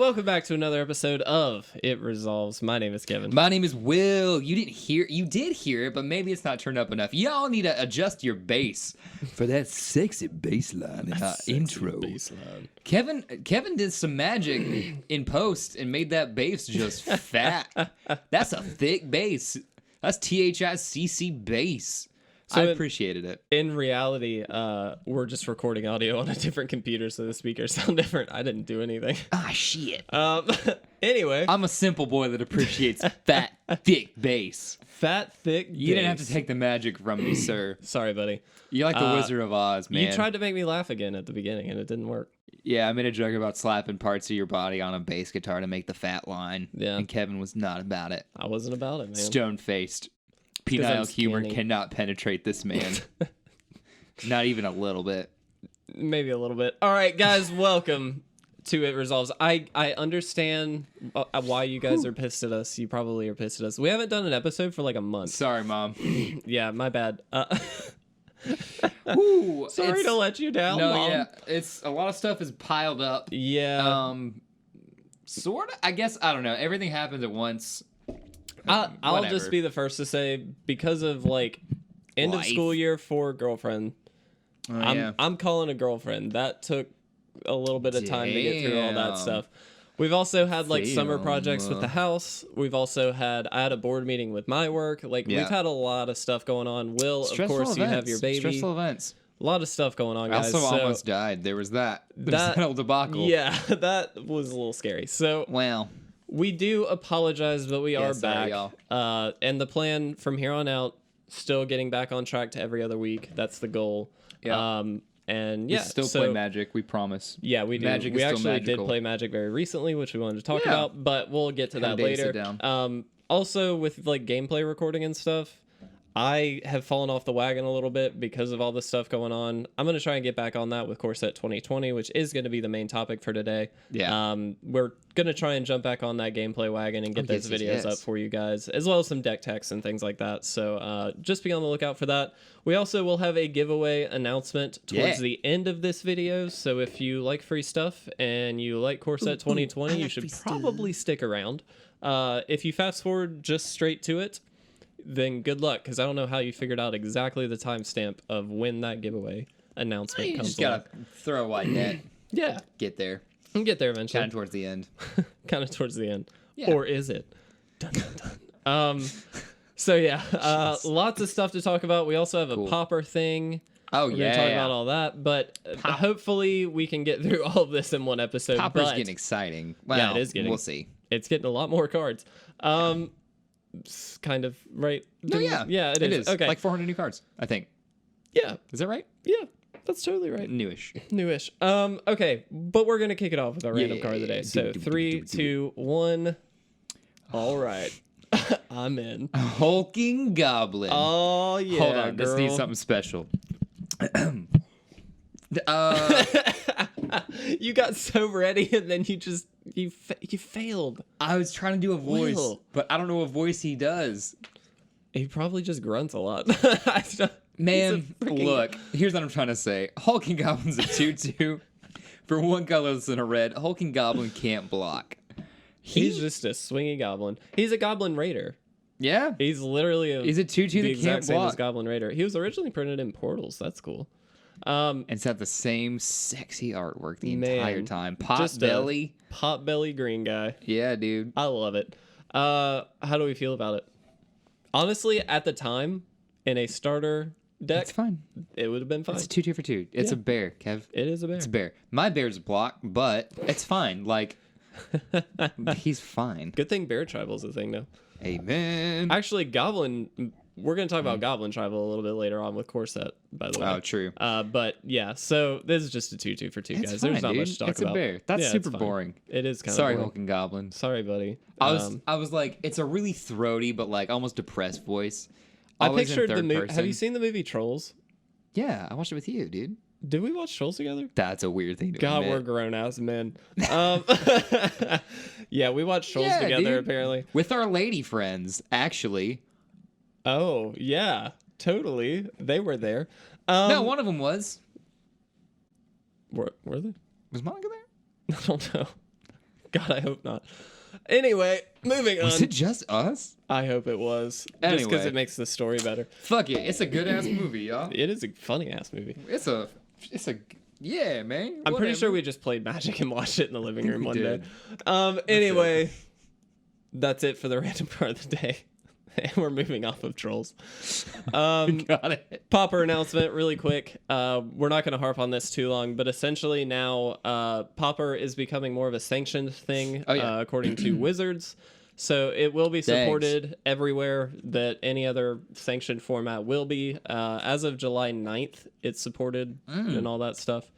welcome back to another episode of It Resolves. My name is Kevin. My name is Will. You did hear it, but maybe it's not turned up enough. Y'all need to adjust your bass for that sexy bassline intro. Baseline. Kevin did some magic in post and made that bass just fat. That's a thick bass. That's THICC bass. So I appreciated it. In reality, we're just recording audio on a different computer, so the speakers sound different. I didn't do anything. Ah, shit. Anyway. I'm a simple boy that appreciates fat, thick bass. Fat, thick bass. You didn't have to take the magic from me, sir. Sorry, buddy. You're like the Wizard of Oz, man. You tried to make me laugh again at the beginning, and it didn't work. Yeah, I made a joke about slapping parts of your body on a bass guitar to make the fat line. Yeah. And Kevin was not about it. I wasn't about it, man. Stone-faced. Penile humor cannot penetrate this man. Not even a little bit. Maybe a little bit. All right, guys, welcome to It Resolves. I understand why you guys are pissed at us. You probably are pissed at us. We haven't done an episode for like a month. Sorry, Mom. Yeah, my bad. Ooh, Sorry to let you down, no, Mom. yeah, it's a lot of stuff is piled up. Yeah. Sort of. I guess I don't know. Everything happens at once. I'll just be the first to say, because of like end of school year for girlfriend, I'm calling a girlfriend. That took a little bit of time to get through all that stuff. We've also had like summer projects with the house. We've also had, I had a board meeting with my work. Like we've had a lot of stuff going on. Will, Stressful of course, events. you have your baby. Stressful events. A lot of stuff going on, guys. I also almost died. There was that. There was that whole debacle. Yeah, that was a little scary. So, well, we do apologize, but we are sorry, back. y'all. And the plan from here on out, still getting back on track to every other week. That's the goal. Yeah. And yeah, we still play Magic, we promise. Yeah, we do. Magic we is still actually magical. did play Magic very recently, which we wanted to talk about, but we'll get to that later. Sit down. Also, with like gameplay recording and stuff, I have fallen off the wagon a little bit because of all this stuff going on. I'm going to try and get back on that with Corset 2020, which is going to be the main topic for today. Yeah. We're going to try and jump back on that gameplay wagon and get those videos up for you guys, as well as some deck techs and things like that. So just be on the lookout for that. We also will have a giveaway announcement towards the end of this video. So if you like free stuff and you like Corset 2020, you should probably stick around. If you fast forward just straight to it, then good luck, because I don't know how you figured out exactly the timestamp of when that giveaway announcment comes. You just gotta throw a wide net. Yeah. Get there. We'll get there eventually. Kind of towards the end. Kind of towards the end. Yeah. Or is it? Dun, dun, dun. So yeah, lots of stuff to talk about. We also have a Pauper thing. Oh, We're gonna talk about all that, but hopefully we can get through all of this in one episode. Pauper's getting exciting. Well, yeah, it is getting. We'll see. It's getting a lot more cards. Kind of, right? No, yeah. Yeah, it is. Okay. Like 400 new cards, I think. Yeah. Is that right? Yeah, that's totally right. Newish. Newish. Okay, but we're gonna kick it off with our random card of the day. So 3, 2, 1. All right. I'm in. Hulking Goblin. Oh yeah. Hold on, girl. this needs something special. You got so ready and then you failed. I was trying to do a voice, Will. but I don't know what voice he does. He probably just grunts a lot. Man, look, here's what I'm trying to say. Hulking Goblin's a 2/2. For one color that's in a red, Hulking Goblin can't block. He's just a swingy goblin. He's a goblin raider. Yeah. He's literally He's a 2/2 the that exact can't same block. as Goblin Raider. He was originally printed in Portals. That's cool. It's had the same sexy artwork the entire time. Just Potbelly. Potbelly green guy. Yeah, dude. I love it. How do we feel about it? Honestly, at the time, in a starter deck, It's fine. it would have been fine. It's a 2/2 for 2. It's a bear, Kev. It is a bear. It's a bear. My bear's blocked, but it's fine. Like, he's fine. Good thing bear tribal is a thing now. Amen. Actually, goblin. We're going to talk about Goblin Tribal a little bit later on with Corset, by the way. Oh, true. But yeah, so this is just a 2/2 for 2, guys. It's There's fine, not dude. much to talk It's about. a bear. That's Yeah, super it's fine. boring. It is kind of Sorry, boring. Hulking Goblin. Sorry, buddy. I was like, it's a really throaty but like almost depressed voice. I Always in pictured the third movie. person. Have you seen the movie Trolls? Yeah, I watched it with you, dude. Did we watch Trolls together? That's a weird thing to God, admit. we're grown ass men. Yeah, we watched Trolls Yeah, together dude. apparently. With our lady friends, actually. Oh yeah, totally. They were there. No, one of them was. Were they? Was Monica there? I don't know. God, I hope not. Anyway, moving on. Was it just us? I hope it was. Anyway. Just because it makes the story better. Fuck it. It's a good-ass movie, y'all. It is a funny-ass movie. It's a... Yeah, man. I'm pretty sure we just played Magic and watched it in the living room one day. did. Anyway, that's it for the random part of the day. And we're moving off of trolls. Got it. Pauper announcement really quick. We're not going to harp on this too long, but essentially now Pauper is becoming more of a sanctioned thing according to Wizards. So it will be supported everywhere that any other sanctioned format will be. As of July 9th, it's supported and all that stuff.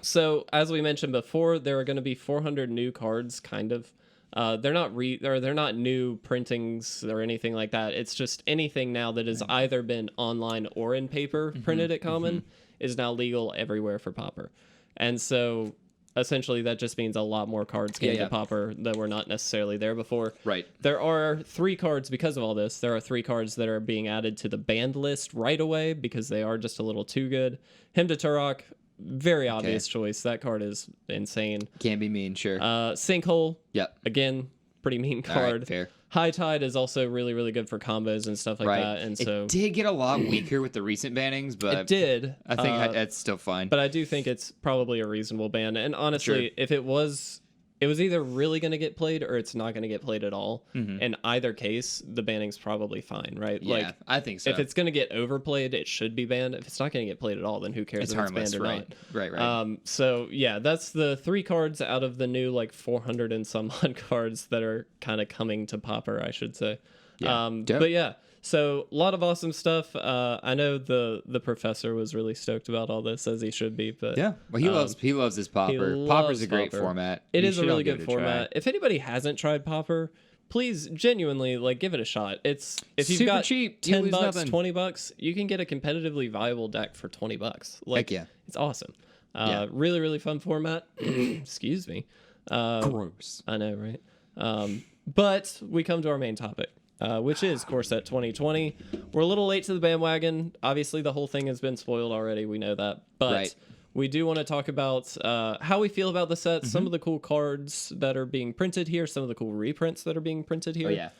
So as we mentioned before, there are going to be 400 new cards, kind of. They're not new printings or anything like that. It's just anything now that has either been online or in paper printed at Common is now legal everywhere for Pauper. And so essentially that just means a lot more cards came to Pauper that were not necessarily there before. Right. There are 3 cards because of all this. There are 3 cards that are being added to the banned list right away because they are just a little too good. Hymn to Turok, very obvious choice. That card is insane. Can't be mean, sure. Sinkhole. Yep. Again, pretty mean card. Right, fair. High Tide is also really, really good for combos and stuff like that. And so it did get a lot weaker with the recent bannings, but it did. I think that's still fine. But I do think it's probably a reasonable ban. And honestly, if it was either really going to get played or it's not going to get played at all. In either case, the banning's probably fine, right? Yeah, like, I think so. If it's going to get overplayed, it should be banned. If it's not going to get played at all, then who cares if it's banned or not? Right. So yeah, that's the 3 cards out of the new like 400 and some odd cards that are kind of coming to Pauper, I should say. But yeah. So a lot of awesome stuff. I know the professor was really stoked about all this, as he should be. But yeah, well, he loves his Pauper. Pauper's a great format. It is a really good format. If anybody hasn't tried Pauper, please genuinely give it a shot. If you've super got cheap, $10, $20, you can get a competitively viable deck for $20. Heck yeah, it's awesome. Really, really fun format. Excuse me. Gross. I know, right? But we come to our main topic. Which is Core Set 2020. We're a little late to the bandwagon. Obviously, the whole thing has been spoiled already. We know that. But we do want to talk about how we feel about the set, some of the cool cards that are being printed here, some of the cool reprints that are being printed here,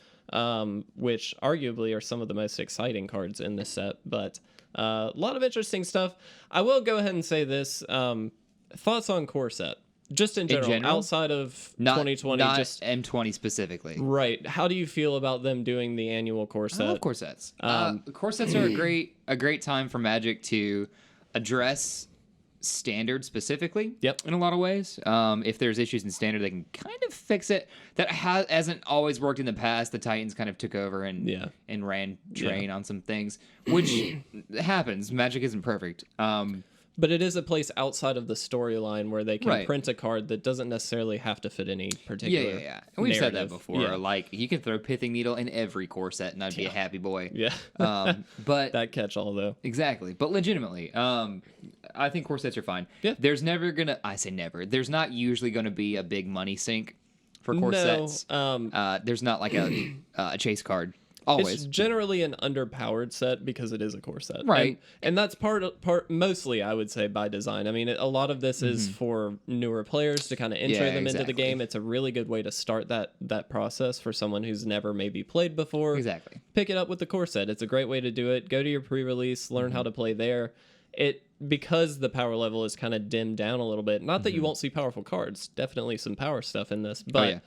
which arguably are some of the most exciting cards in this set. But a lot of interesting stuff. I will go ahead and say this. Thoughts on Core Set? Just in general, outside of 2020, not just M20 specifically. Right. How do you feel about them doing the annual core set? I love core sets. Core sets are a great time for Magic to address standard specifically. Yep. In a lot of ways, if there's issues in standard, they can kind of fix it. That hasn't always worked in the past. The Titans kind of took over and ran train on some things, which happens. Magic isn't perfect. But it is a place outside of the storyline where they can print a card that doesn't necessarily have to fit any particular Yeah. And we've said that before. Yeah. Like, you can throw Pithing Needle in every core set and I'd be a happy boy. Yeah. But that catch-all, though. Exactly. But legitimately, I think core sets are fine. Yeah. There's never going to... I say never. There's not usually going to be a big money sink for core sets. There's not like a chase card. Always. It's generally an underpowered set because it is a core set. Right. And that's part mostly, I would say, by design. I mean, a lot of this is for newer players to kind of intro them into the game. It's a really good way to start that process for someone who's never maybe played before. Exactly. Pick it up with the core set. It's a great way to do it. Go to your pre-release, learn how to play there. Because the power level is kind of dimmed down a little bit. Not that you won't see powerful cards. Definitely some power stuff in this. But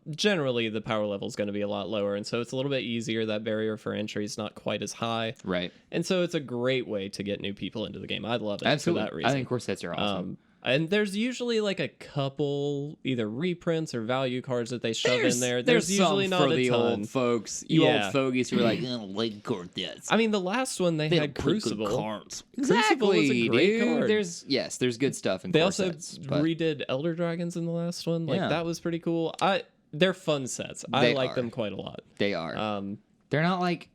generally, the power level is going to be a lot lower. And so it's a little bit easier. That barrier for entry is not quite as high. Right. And so it's a great way to get new people into the game. I love it. Absolutely. For that reason. I think core sets are awesome. And there's usually like a couple either reprints or value cards that they shove in there. There's usually not a ton. Old folks, old fogies who are like, I don't like cord sets. I mean, the last one they had Crucible. Crucible was a great card. There's good stuff in they core also sets, redid Elder Dragons in the last one. That was pretty cool. They're fun sets. I like them quite a lot. They are. They're not like,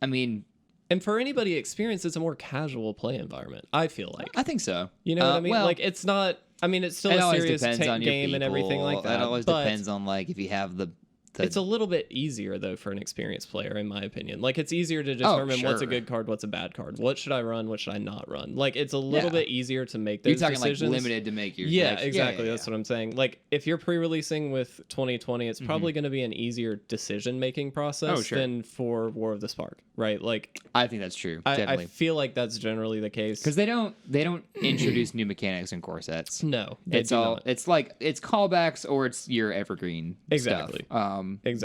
I mean. And for anybody experienced, it's a more casual play environment, I feel like. I think so. You know what I mean? Well, it's not... I mean, it's still a serious game and everything like that. It always depends on, if you have the It's a little bit easier, though, for an experienced player, in my opinion. Like, it's easier to determine what's a good card, what's a bad card. What should I run? What should I not run? Like, it's a little bit easier to make those decisions. You're talking, like, limited to make your... Yeah, exactly. That's what I'm saying. Like, if you're pre-releasing with 2020, it's probably going to be an easier decision-making process than for War of the Spark, right? Like... I think that's true, definitely. I feel like that's generally the case. Because they don't introduce new mechanics in core sets. No, it's callbacks or it's your evergreen stuff. Exactly.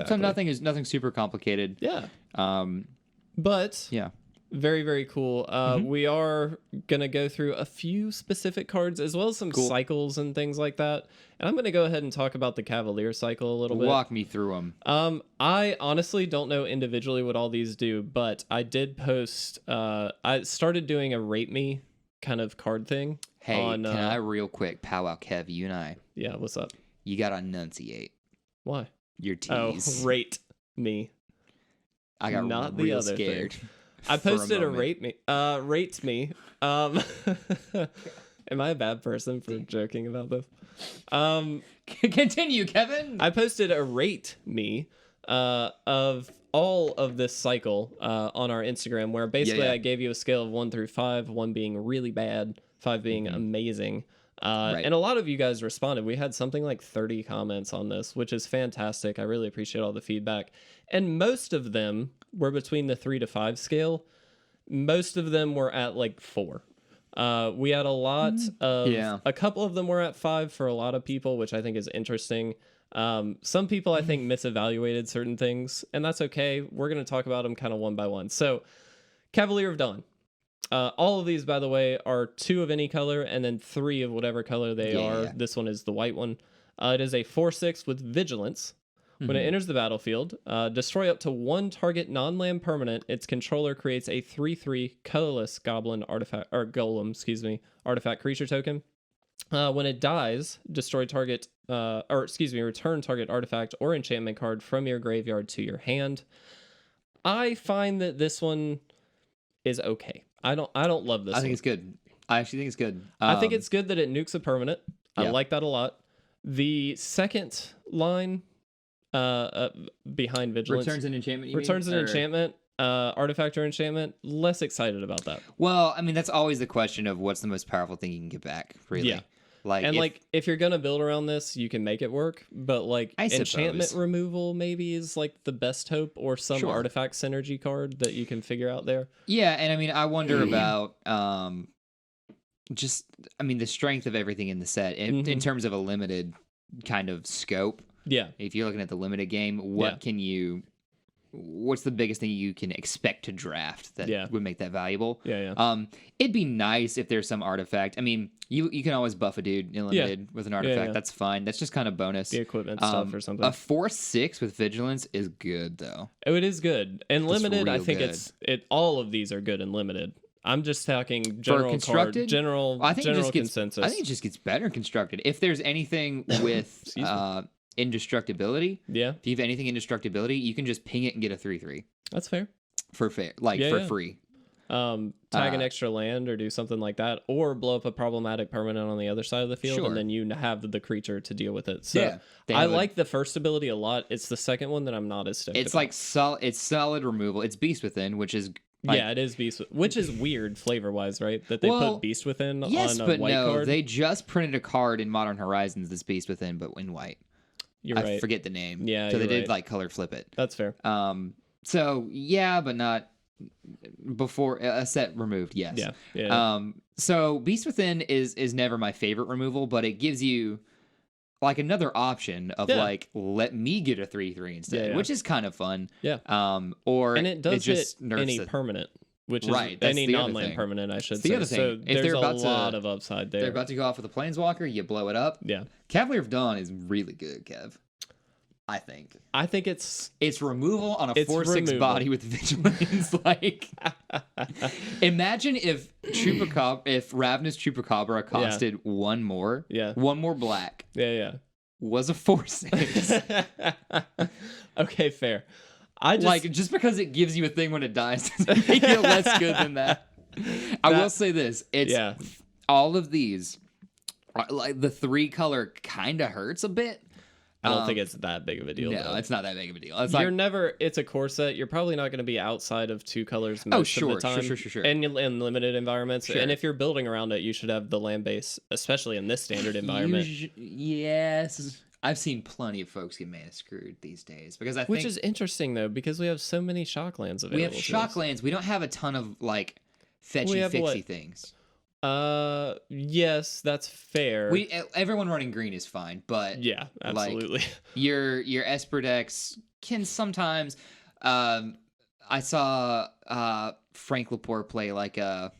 So nothing super complicated. Yeah. But very, very cool. We are gonna go through a few specific cards as well as some cycles and things like that. And I'm gonna go ahead and talk about the Cavalier cycle a little bit. Walk me through them. I honestly don't know individually what all these do, but I did post. I started doing a rate me kind of card thing. Hey, can I real quick powwow Kev, you and I? Yeah, what's up? You gotta enunciate. Why? Your tease. Oh, rate me. I got not real the other scared. Thing. I posted a rate me. Rate me. Am I a bad person for joking about this? Continue, Kevin. I posted a rate me of all of this cycle on our Instagram, where basically I gave you a scale of 1 through 5, 1 being really bad, 5 being amazing. And a lot of you guys responded. We had something like 30 comments on this, which is fantastic. I really appreciate all the feedback. And most of them were between the 3 to 5 scale. Most of them were at like 4. We had a lot of, a couple of them were at 5 for a lot of people, which I think is interesting. Some people I think misevaluated certain things, and that's okay. We're going to talk about them kind of one by one. So Cavalier of Dawn. All of these, by the way, are 2 of any color and then 3 of whatever color they are. This one is the white one. It is a 4/6 with Vigilance. When it enters the battlefield, destroy up to 1 target non-land permanent. Its controller creates a 3/3 colorless goblin artifact or golem, artifact creature token. When it dies, return target artifact or enchantment card from your graveyard to your hand. I find that this one is okay. I don't love this. I think it's good. I actually think it's good. I think it's good that it nukes a permanent. I like that a lot. The second line behind Vigilance returns an enchantment. Enchantment, artifact or enchantment. Less excited about that. Well, I mean, that's always the question of what's the most powerful thing you can get back. Really. Yeah. If you're gonna build around this, you can make it work. But like enchantment removal maybe is like the best hope, or some artifact synergy card that you can figure out there. Yeah, and I mean, I wonder about the strength of everything in the set in terms of a limited kind of scope. Yeah. If you're looking at the limited game, what's the biggest thing you can expect to draft that would make that valuable? It'd be nice if there's some artifact. I mean, you can always buff a dude in limited with an artifact. That's fine. That's just kind of bonus. The equipment stuff or something. A 4/6 with Vigilance is good though. Oh, it is good. And limited, I think all of these are good and limited. I'm just talking general card, general consensus. I think it just gets better constructed. If there's anything with indestructibility, if you have anything indestructibility, you can just ping it and get a 3/3. That's fair. For free. Tag an extra land or do something like that, or blow up a problematic permanent on the other side of the field, and then you have the creature to deal with it. So I like the first ability a lot. It's the second one that I'm not as stoked It's about. like it's solid removal. It's Beast Within, which is it is Beast, which is weird flavor wise, right? That they put Beast Within on a white card. They just printed a card in Modern Horizons that's Beast Within, but in white. I forget the name. Yeah, so they did like color flip it. That's fair. So but not before a set removed. Yes. Yeah. So Beast Within is never my favorite removal, but it gives you like another option of like, let me get a 3/3 instead, which is kind of fun. Yeah. And it does just hit any permanent, which is any non-land permanent, I should say. The other thing. So there's a lot of upside there. They're about to go off with a Planeswalker, you blow it up. Yeah. Cavalier of Dawn is really good, Kev. I think it's removal on a 4/6 body with Vigilance. Like, imagine if Ravenous Chupacabra costed one more black. Was a 4/6. Okay, fair. Just because it gives you a thing when it dies doesn't make it less good than that. I will say this: all of these, like the 3 color, kind of hurts a bit. I don't think it's that big of a deal. No, though. It's not that big of a deal. It's a core set. You're probably not going to be outside of 2 colors most of the time. Sure. And in limited environments. Sure. And if you're building around it, you should have the land base, especially in this standard environment. Yes. I've seen plenty of folks get mana screwed these days because Which is interesting though, because we have so many shock lands available. We have shock lands. We don't have a ton of like fetchy things. Yes, that's fair. Everyone running green is fine, but yeah, absolutely. Like, your Esper decks can sometimes. I saw Frank Laporte play like a.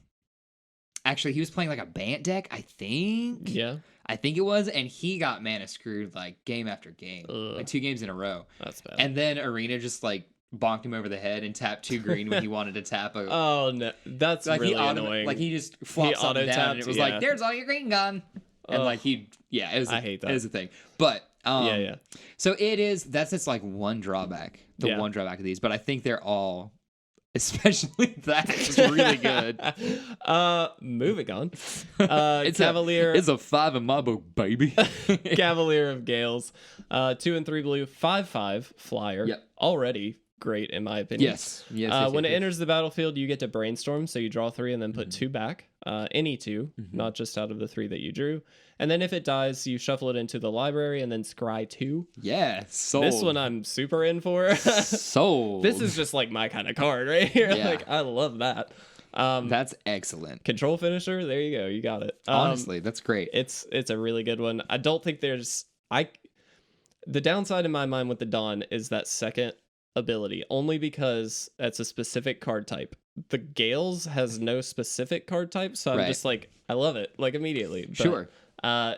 Actually, he was playing like a Bant deck, I think. Yeah. I think it was, and he got mana screwed like game after game, like 2 games in a row. That's bad. And then Arena just like bonked him over the head and tapped 2 green when he wanted to tap a. Oh no, that's like really annoying. Like he just flopped something down, and it was like, "There's all your green gone," and like it was. I hate that. It was a thing, but yeah. So it is. That's just like one drawback. One drawback of these, but I think they're all. Especially that is really good. Moving on. It's Cavalier. It's a 5 in my book, baby. Cavalier of Gales. 2 and 3 blue, 5/5 flyer. Yep. Already great in my opinion. Yes. When it enters the battlefield, you get to brainstorm, so you draw 3 and then put 2 back. Any 2, not just out of the 3 that you drew. And then if it dies, you shuffle it into the library and then scry 2. Yeah, sold. This one I'm super in for. Sold. This is just like my kind of card right here. Yeah. Like I love that. That's excellent. Control finisher. There you go. You got it. Honestly, that's great. It's a really good one. I don't think there's the downside in my mind with the Dawn is that second ability, only because that's a specific card type. The Gales has no specific card type, so I'm just like I love it like immediately. But, sure.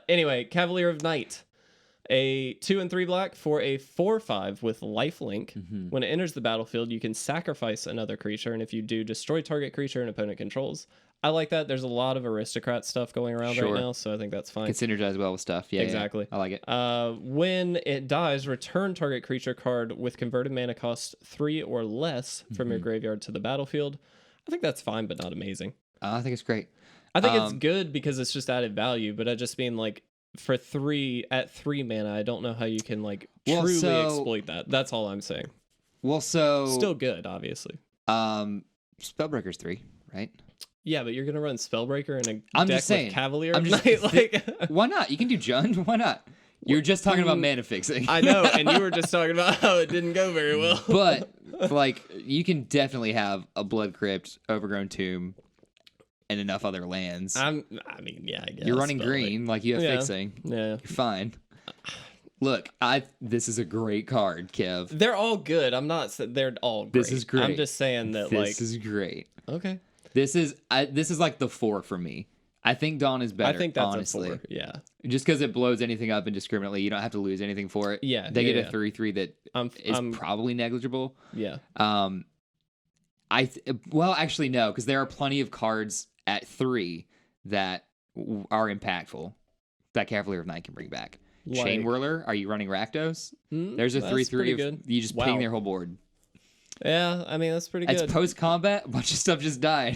Anyway, Cavalier of Night. A 2 and 3 black for a 4/5 with lifelink. When it enters the battlefield, you can sacrifice another creature, and if you do, destroy target creature an opponent controls. I like that. There's a lot of aristocrat stuff going around right now, so I think that's fine. Can synergize well with stuff. Yeah, exactly. Yeah. I like it. When it dies, return target creature card with converted mana cost 3 or less from your graveyard to the battlefield. I think that's fine, but not amazing. I think it's great. I think it's good because it's just added value, but I just mean like for 3 mana, I don't know how you can like truly exploit that. That's all I'm saying. Well, so still good, obviously. Spellbreaker's 3, right? Yeah, but you're gonna run Spellbreaker in a I'm deck just saying, with Cavalier of Night. Like, why not? You can do Jund. Why not? You're just talking about mana fixing. I know, and you were just talking about how it didn't go very well. But like, you can definitely have a Blood Crypt, Overgrown Tomb, and enough other lands. I mean, yeah, I guess. You're running green, like you have fixing. Yeah. You're fine. Look, this is a great card, Kev. They're all good. I'm not. They're all great. This is great. I'm just saying that this is great. Okay. This is like the 4 for me. I think Dawn is better. I think that's honestly. a 4. Yeah. Just because it blows anything up indiscriminately, you don't have to lose anything for it. Yeah. They get a 3/3 that is probably negligible. Yeah. Well, actually no, because there are plenty of cards at 3 that are impactful that Cavalier of Night can bring back. Like, Chain Whirler, are you running Rakdos? There's a 3/3 you just ping their whole board. Yeah, I mean that's pretty good. It's post combat, a bunch of stuff just died.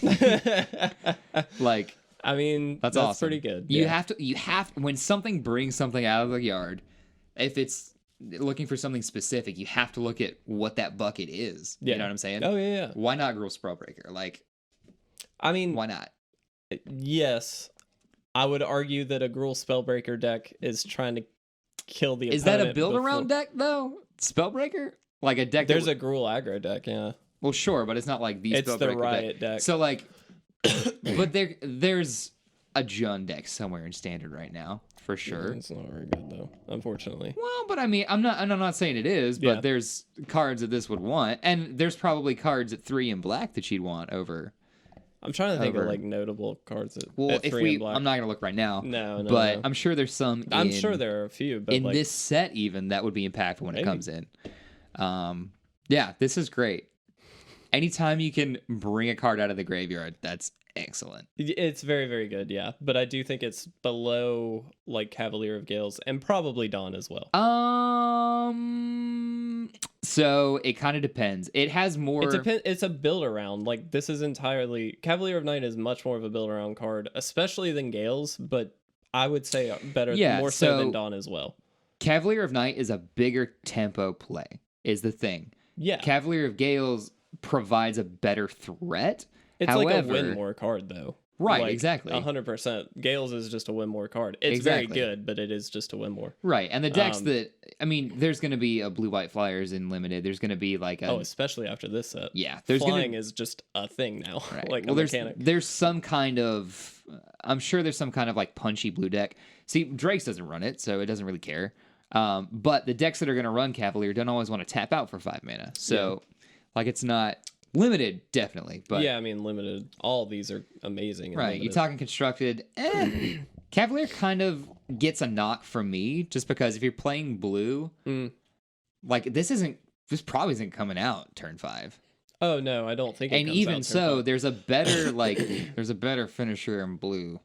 Like, I mean that's awesome. Pretty good. You have to when something brings something out of the yard, if it's looking for something specific, you have to look at what that bucket is. Yeah. You know what I'm saying? Oh yeah. Why not Gruul Spellbreaker? Like, I mean, why not? Yes, I would argue that a Gruul Spellbreaker deck is trying to kill the opponent. Is that a build around deck though? Spellbreaker? Like a deck. There's a Gruul aggro deck, yeah. Well, sure, but it's not like the It's Spellbreaker the Riot deck. So like, but there's a Jund deck somewhere in Standard right now for sure. It's not very good though, unfortunately. Well, but I mean, I'm not saying it is, but there's cards that this would want, and there's probably cards at 3 in black that you'd want over. I'm trying to think of like notable cards at, well, at 3 in black. I'm not gonna look right now. No, but I'm sure there's some. I'm sure there are a few, but in like, this set even that would be impactful when it comes in. Yeah, this is great. Anytime you can bring a card out of the graveyard, that's excellent. It's very, very good, yeah. But I do think it's below like Cavalier of Gales and probably Dawn as well. So it kind of depends. It has more. It depends. It's a build around. Like this is entirely Cavalier of Night is much more of a build around card, especially than Gales. But I would say better, more so than Dawn as well. Cavalier of Night is a bigger tempo play, is the thing. Yeah. Cavalier of Gales provides a better threat. It's like a win more card, though. Right, like, exactly. 100%. Gales is just a win more card. It's very good, but it is just a win more. Right, and the decks there's going to be a blue-white flyers in limited. There's going to be like a... Oh, especially after this set. Yeah. Flying is just a thing now. Right. Like well, a mechanic. There's some kind of... I'm sure there's some kind of like punchy blue deck. See, Drake's doesn't run it, so it doesn't really care. But the decks that are going to run Cavalier don't always want to tap out for 5 mana. So, like, it's not... Limited, definitely, but yeah, I mean limited. All of these are amazing. Right, limited. You're talking constructed. Cavalier kind of gets a knock from me just because if you're playing blue, like this probably isn't coming out turn 5. Oh no, I don't think. And even so, there's a better there's a better finisher in blue.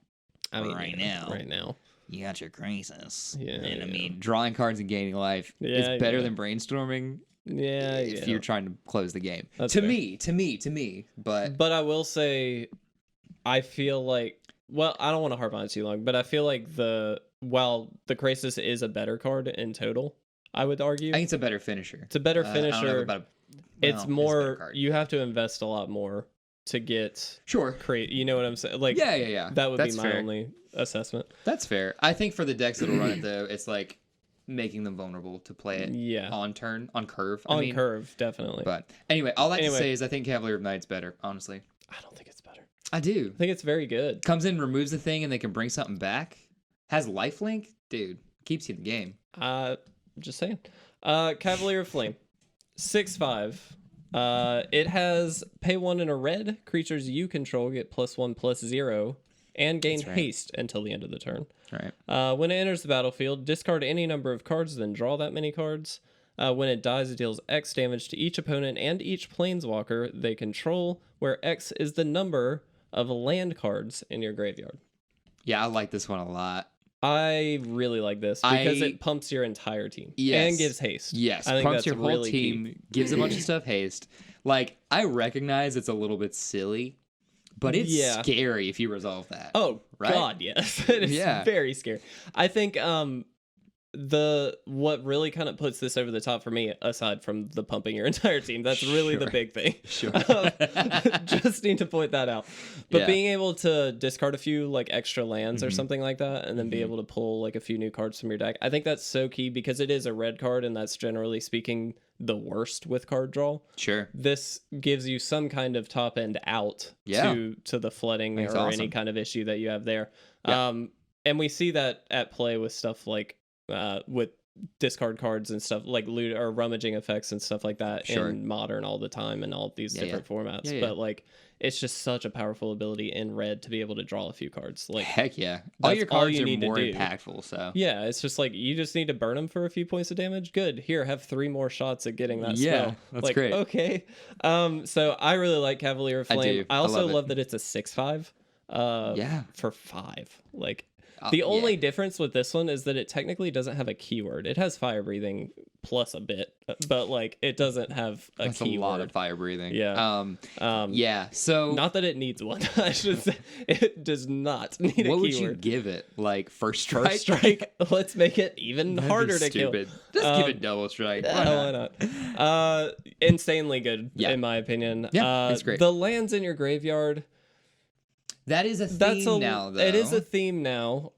I mean, right now. You got your crisis. Yeah, and I mean, drawing cards and gaining life is better than brainstorming. Yeah, if you're trying to close the game. That's to me, but I will say, I feel like, well, I don't want to harp on it too long, but I feel like while the Crisis is a better card in total, I would argue. I think it's a better finisher. It's a better finisher. I don't know it's more, you have to invest a lot more to get you know what I'm saying? Like, yeah. That would be my only assessment. That's fair. I think for the decks that'll run it though, it's like making them vulnerable to play it on curve. Curve, definitely. But anyway, all to say is I think Cavalier of Night's better, honestly. I don't think it's better. I do. I think it's very good. Comes in, removes the thing, and they can bring something back. Has lifelink? Dude, keeps you in the game. Just saying. Cavalier of Flame. 6/5. It has pay 1 in a red. Creatures you control get +1/+0. And gain haste until the end of the turn. Right. When it enters the battlefield, discard any number of cards, then draw that many cards. When it dies, it deals X damage to each opponent and each planeswalker they control, where X is the number of land cards in your graveyard. Yeah, I like this one a lot. I really like this because it pumps your entire team and gives haste. Yes, I think pumps that's your whole really team, key. gives a bunch of stuff haste. Like, I recognize it's a little bit silly, but it's scary if you resolve that. Oh, right? God, yes. It is very scary. I think what really kind of puts this over the top for me, aside from the pumping your entire team, that's really the big thing. Just need to point that out. But being able to discard a few like extra lands or something like that, and then be able to pull like a few new cards from your deck, I think that's so key because it is a red card, and that's generally speaking the worst with card draw. Sure. This gives you some kind of top end out to the flooding or any kind of issue that you have there. And we see that at play with stuff like with discard cards and stuff like loot or rummaging effects and stuff like that in Modern all the time and all these different formats. But like, it's just such a powerful ability in red to be able to draw a few cards. Like, heck yeah, all your cards are more impactful. So yeah, it's just like you just need to burn them for a few points of damage. Good, here, have 3 more shots at getting that spell. That's like, great. Okay, so I really like Cavalier of Flame. I also love that it's a 6/5. For 5. Like. The only difference with this one is that it technically doesn't have a keyword. It has fire breathing plus a bit, but like it doesn't have a keyword. That's a lot of fire breathing. Yeah. So not that it needs one. I should say it does not need a keyword. What would you give it? Like first strike? First strike. Let's make it even harder to kill. Just give it double strike. Why not? Insanely good in my opinion. Yeah, it's great. The lands in your graveyard. That is a theme now, though. It is a theme now.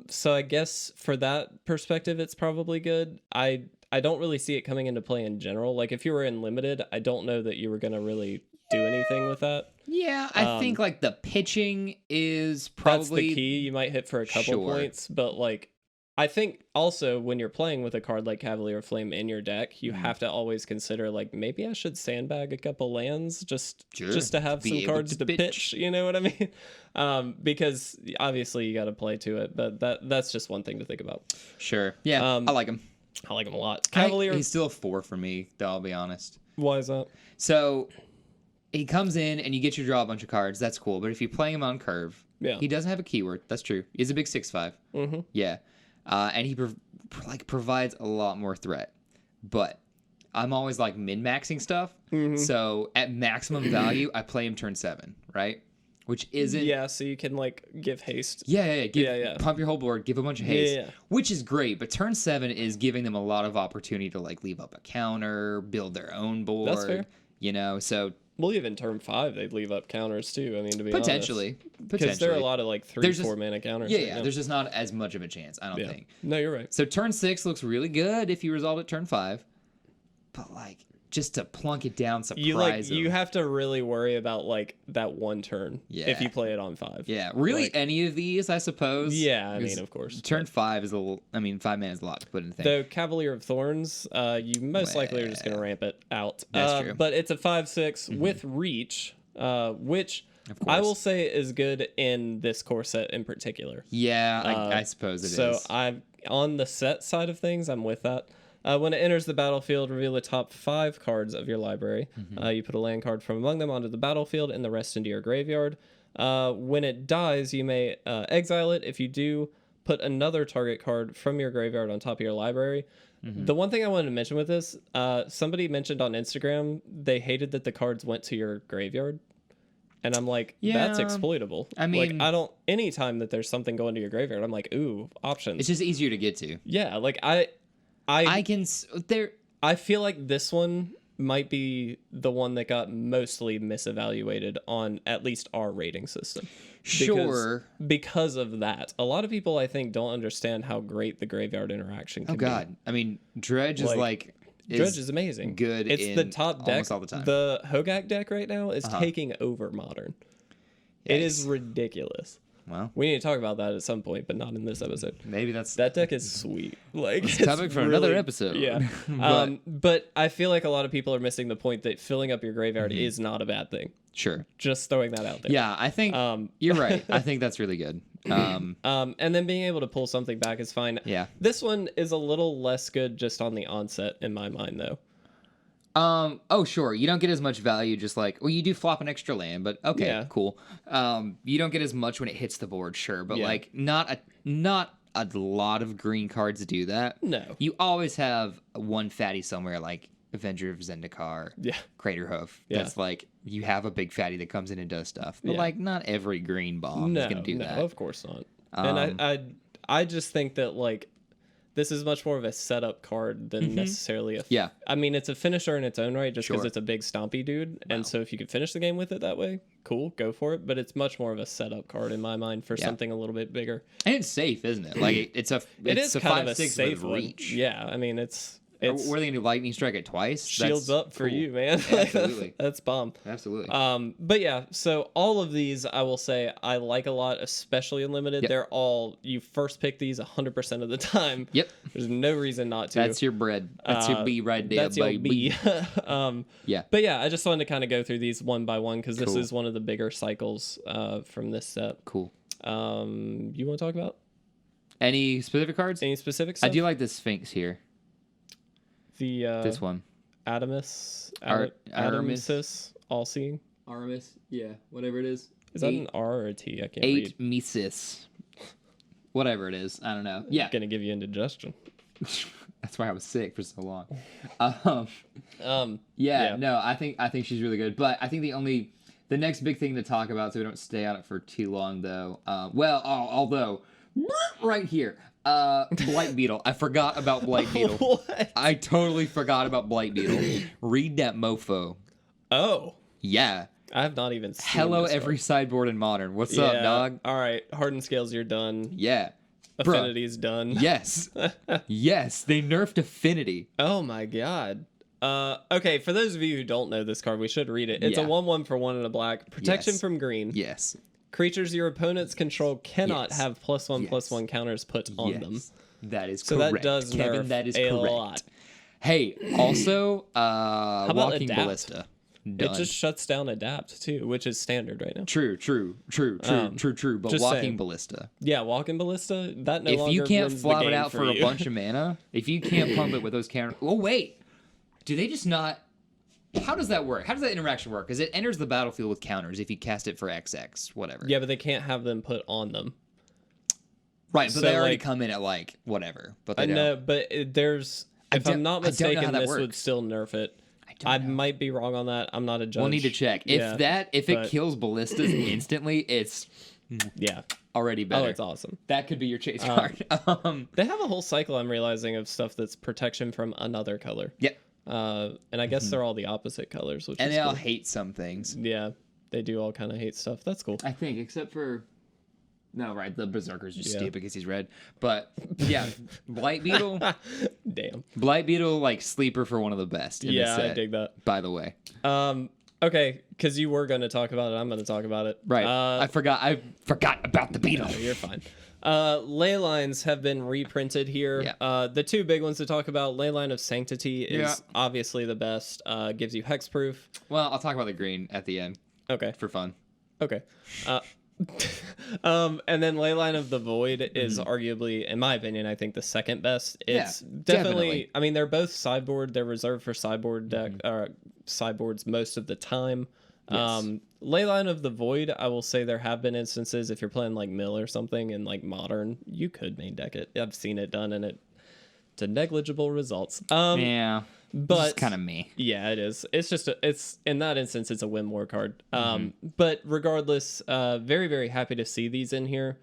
So I guess for that perspective, it's probably good. I don't really see it coming into play in general. Like if you were in limited, I don't know that you were gonna really do anything with that. Yeah, I think like the pitching is probably that's the key. You might hit for a couple points, but like I think also when you're playing with a card like Cavalier Flame in your deck, you have to always consider like maybe I should sandbag a couple lands just to have some cards to pitch. You know what I mean? Because obviously you got to play to it, but that's just one thing to think about. Sure. Yeah, I like him. I like him a lot. Cavalier. He's still a 4 for me, though. I'll be honest. Why is that? So he comes in and you get to draw a bunch of cards. That's cool. But if you play him on curve, he doesn't have a keyword. That's true. He's a big 6/5. Mm-hmm. Yeah. And he provides a lot more threat. But I'm always like min-maxing stuff. Mm-hmm. So at maximum value, I play him turn 7, right? which isn't. Yeah, so you can like give haste. Yeah. Pump your whole board, give a bunch of haste, Yeah. which is great. But turn 7 is giving them a lot of opportunity to like leave up a counter, build their own board. That's fair. You know, so. Well, even turn 5, they'd leave up counters too. I mean, to be potentially, honest, because there are a lot of like 3-4 mana counters. Yeah. There's just not as much of a chance, I don't think. No, you're right. So turn 6 looks really good if you resolve it turn 5, but like. Just to plunk it down, surprise you have to really worry about like that one turn if you play it on 5. Yeah, really like, any of these, I suppose. Yeah, I mean, of course. Turn 5 is a little. I mean, 5 mana is a lot to put in the thing. Though Cavalier of Thorns, you most likely are just going to ramp it out. That's true. But it's a 5/6 with reach, which I will say is good in this core set in particular. Yeah, I suppose it is. So on the set side of things, I'm with that. When it enters the battlefield, reveal the top 5 cards of your library. You put a land card from among them onto the battlefield and the rest into your graveyard. When it dies, you may exile it. If you do, put another target card from your graveyard on top of your library. The one thing I wanted to mention with this, somebody mentioned on Instagram, they hated that the cards went to your graveyard. And I'm like, that's exploitable. I mean, like, anytime that there's something going to your graveyard, I'm like, ooh, options. It's just easier to get to. Yeah, like I feel like this one might be the one that got mostly misevaluated on at least our rating system. Because of that. A lot of people, I think, don't understand how great the graveyard interaction can be. I mean, Dredge is Dredge is amazing. Good. It's the top deck. Almost all the time. The Hogak deck right now is taking over Modern. It is ridiculous. Well, we need to talk about that at some point, but not in this episode. Maybe that deck is sweet. Like, it's topic for another episode. Yeah. But I feel like a lot of people are missing the point that filling up your graveyard is not a bad thing. Sure. Just throwing that out there. Yeah, I think you're right. I think that's really good. And then being able to pull something back is fine. Yeah. This one is a little less good just on the onset in my mind, though. Oh, sure. You don't get as much value just like, well, you do flop an extra land, but okay, cool. You don't get as much when it hits the board, sure. But like not a lot of green cards do that. No. You always have one fatty somewhere like Avenger of Zendikar, Craterhoof. That's like, you have a big fatty that comes in and does stuff. But like not every green bomb is going to do that. No, of course not. And I just think that like, this is much more of a setup card than necessarily a... I mean, it's a finisher in its own right, just because it's a big stompy dude. Wow. And so if you could finish the game with it that way, cool, go for it. But it's much more of a setup card in my mind for something a little bit bigger. And it's safe, isn't it? Like, it's a 5/6 safe reach. Yeah, I mean, it's were they going to do lightning strike it twice? Shields up for you, man. Absolutely. That's bomb. Absolutely. But yeah, so all of these I will say I like a lot, especially in limited. They're all, you first pick these 100% of the time. Yep. There's no reason not to. That's your bread. That's your B right there, that's baby. Yeah. But yeah, I just wanted to kind of go through these one by one because this is one of the bigger cycles from this set. Cool. You want to talk about any specific cards? Any specific stuff? I do like the Sphinx here. This one. Adamus, all-seeing. Aramis, yeah, whatever it is. Is that an R or a T? I can't read. Mesis. Whatever it is, I don't know. Yeah. Gonna give you indigestion. That's why I was sick for so long. No, I think she's really good. But I think the next big thing to talk about, so we don't stay on it for too long, though. Although right here. Blight Beetle. I forgot about Blight Beetle. What? I totally forgot about Blight Beetle. Read that mofo. Oh. Yeah. I have not even seen Hello, this every card. Sideboard in Modern. What's up, dog? All right. Hardened Scales, you're done. Yeah. Affinity's done. Yes. Yes. They nerfed Affinity. Oh, my God. Okay, for those of you who don't know this card, we should read it. It's a 1/1 for 1 and a black. Protection from green. Yes. Creatures your opponents control cannot have +1/+1 counters put on them. That is correct. So that does Kevin, nerf that is a correct. lot. Hey, also, How about Walking Adapt? Ballista. Done. It just shuts down Adapt too, which is standard right now. True. But Walking Ballista. Yeah, Walking Ballista. That no if longer you can't wins flop the it game out for you. a bunch of mana, if you can't pump it with those counters. Oh wait, do they just not? How does that work? How does that interaction work? Because it enters the battlefield with counters if you cast it for XX, whatever. Yeah, but they can't have them put on them. Right, but they already come in at like whatever. But they I know, but there's. If I'm not mistaken, this works. would still nerf it. I I might be wrong on that. I'm not a judge. We'll need to check. If it kills ballistas instantly, it's already better. Oh, it's awesome. That could be your chase card. They have a whole cycle, I'm realizing, of stuff that's protection from another color. Yep. And I guess they're all the opposite colors, which and is they all cool. hate some things. Yeah, they do all kind of hate stuff. That's cool. I think, except for... No, right, the Berserker's just stupid because he's red. But, yeah, Blight Beetle... Damn. Blight Beetle, like, sleeper for one of the best in this set, I dig that. by the way. Okay, because you were going to talk about it, I'm going to talk about it. Right. I forgot about the beetle. No, you're fine. Ley lines have been reprinted here. Yeah. The two big ones to talk about, Ley Line of Sanctity is obviously the best. Gives you hexproof. Well, I'll talk about the green at the end. Okay. For fun. Okay. And then Ley Line of the Void is arguably, in my opinion, I think the second best. It's definitely. I mean, they're both sideboard. They're reserved for sideboard deck, sideboards most of the time. Yes. Ley Line of the Void, I will say there have been instances if you're playing like Mill or something in like Modern, you could main deck it. I've seen it done, and it to negligible results. Yeah. But it's kind of me. Yeah, it is. It's just it's in that instance it's a win more card. But regardless, very very happy to see these in here.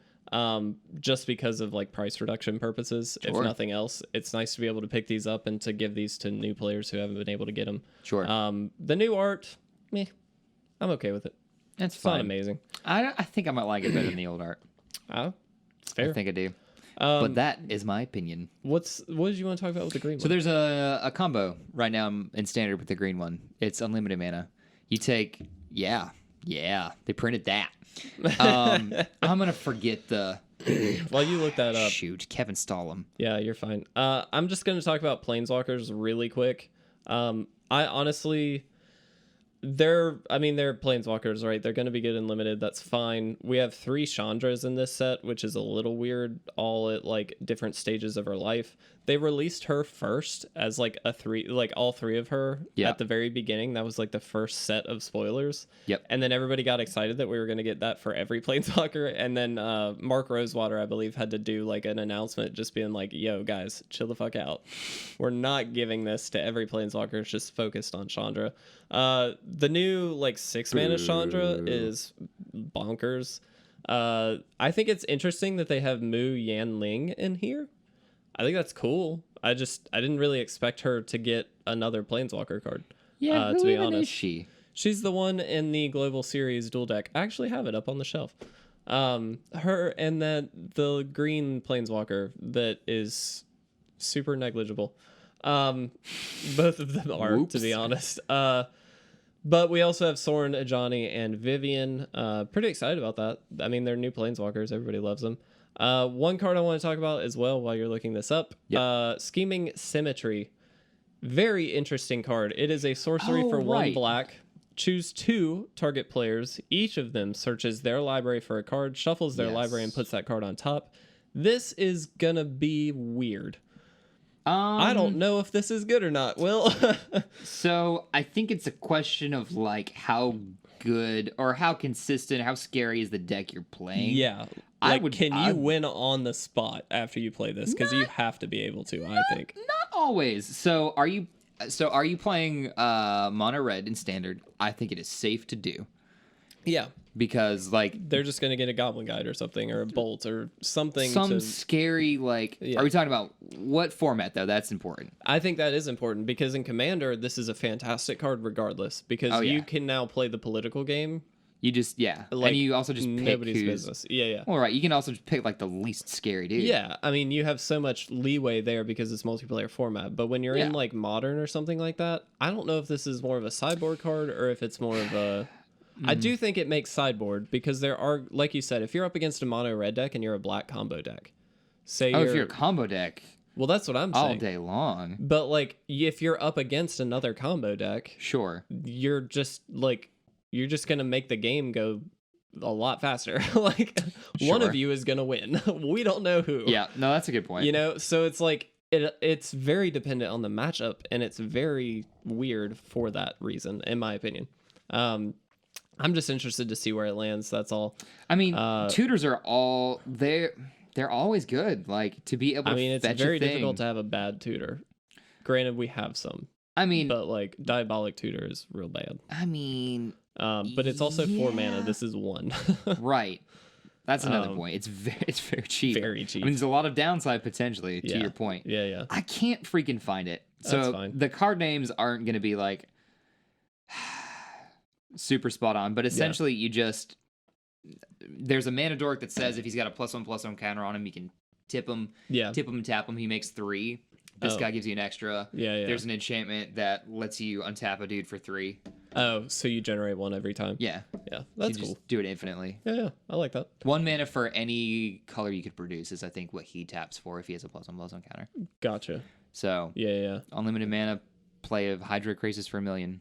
Just because of like price reduction purposes, if nothing else, it's nice to be able to pick these up and to give these to new players who haven't been able to get them. Sure. The new art, I'm okay with it. It's fine. Not amazing. I think I might like it better than the old art. Oh, it's fair. I think I do. But that is my opinion. What did you want to talk about with the green one? So there's a combo right now in standard with the green one. It's unlimited mana. You take they printed that. I'm gonna forget the. While you look that up, shoot, Kevin Stallum. Yeah, you're fine. I'm just gonna talk about planeswalkers really quick. I honestly. They're planeswalkers, right? They're going to be good and limited. That's fine. We have 3 Chandras in this set, which is a little weird, all at like different stages of her life. They released her first as like all 3 of her at the very beginning. That was like the first set of spoilers. Yep. And then everybody got excited that we were going to get that for every planeswalker. And then Mark Rosewater, I believe, had to do like an announcement just being like, yo, guys, chill the fuck out. We're not giving this to every planeswalker. It's just focused on Chandra. The new like 6-mana Chandra is bonkers. I think it's interesting that they have Mu Yanling in here. I think that's cool. I didn't really expect her to get another planeswalker card. Yeah, to be honest, is she? She's the one in the Global Series dual deck. I actually have it up on the shelf. Her and the green planeswalker that is super negligible. Both of them are, to be honest. But we also have Sorin, Ajani, and Vivian. Pretty excited about that. I mean, they're new planeswalkers. Everybody loves them. One card I want to talk about as well while you're looking this up. Scheming Symmetry. Very interesting card. It is a sorcery for 1 black. Choose 2 target players. Each of them searches their library for a card, shuffles their library, and puts that card on top. This is gonna be weird. I don't know if this is good or not. Will. So I think it's a question of like how good or how consistent, how scary is the deck you're playing. Yeah. Can you win on the spot after you play this? Because you have to be able to, I think. Not always. So are you playing mono red in standard? I think it is safe to do. Yeah. Because like they're just gonna get a Goblin Guide or something, or a Bolt or something. Scary like. Yeah. Are we talking about what format though? That's important. I think that is important because in Commander, this is a fantastic card regardless because you can now play the political game. You just and you also just pick nobody's business. Yeah. Well, right. You can also just pick like the least scary dude. Yeah, I mean you have so much leeway there because it's multiplayer format. But when you're in like Modern or something like that, I don't know if this is more of a sideboard card or if it's more of a. I do think it makes sideboard because there are, like you said, if you're up against a mono red deck and you're a black combo deck, if you're a combo deck. Well, that's what I'm saying. All day long. But like, if you're up against another combo deck, sure, you're just gonna make the game go a lot faster. Like one of you is gonna win. We don't know who. Yeah, no, that's a good point. You know, so it's like it's very dependent on the matchup, and it's very weird for that reason, in my opinion. I'm just interested to see where it lands. That's all. I mean, tutors are all they're always good. Like to be able. I mean, it's very difficult to have a bad tutor. Granted, we have some. I mean, but like Diabolic Tutor is real bad. I mean, but it's also 4 mana. This is 1. Right. That's another point. It's very cheap. Very cheap. I mean, there's a lot of downside potentially to your point. Yeah. I can't freaking find it. So the card names aren't going to be like super spot on, but essentially you just there's a mana dork that says if he's got a +1/+1 counter on him, you can tip him, and tap him. He makes 3. This guy gives you an extra. Yeah. There's an enchantment that lets you untap a dude for 3. Oh, so you generate 1 every time. Yeah. That's you cool. Just do it infinitely. Yeah, I like that. 1 mana for any color you could produce is, I think, what he taps for if he has a +1/+1 counter. Gotcha. So yeah. Unlimited mana play of Hydra Krasis for 1 million.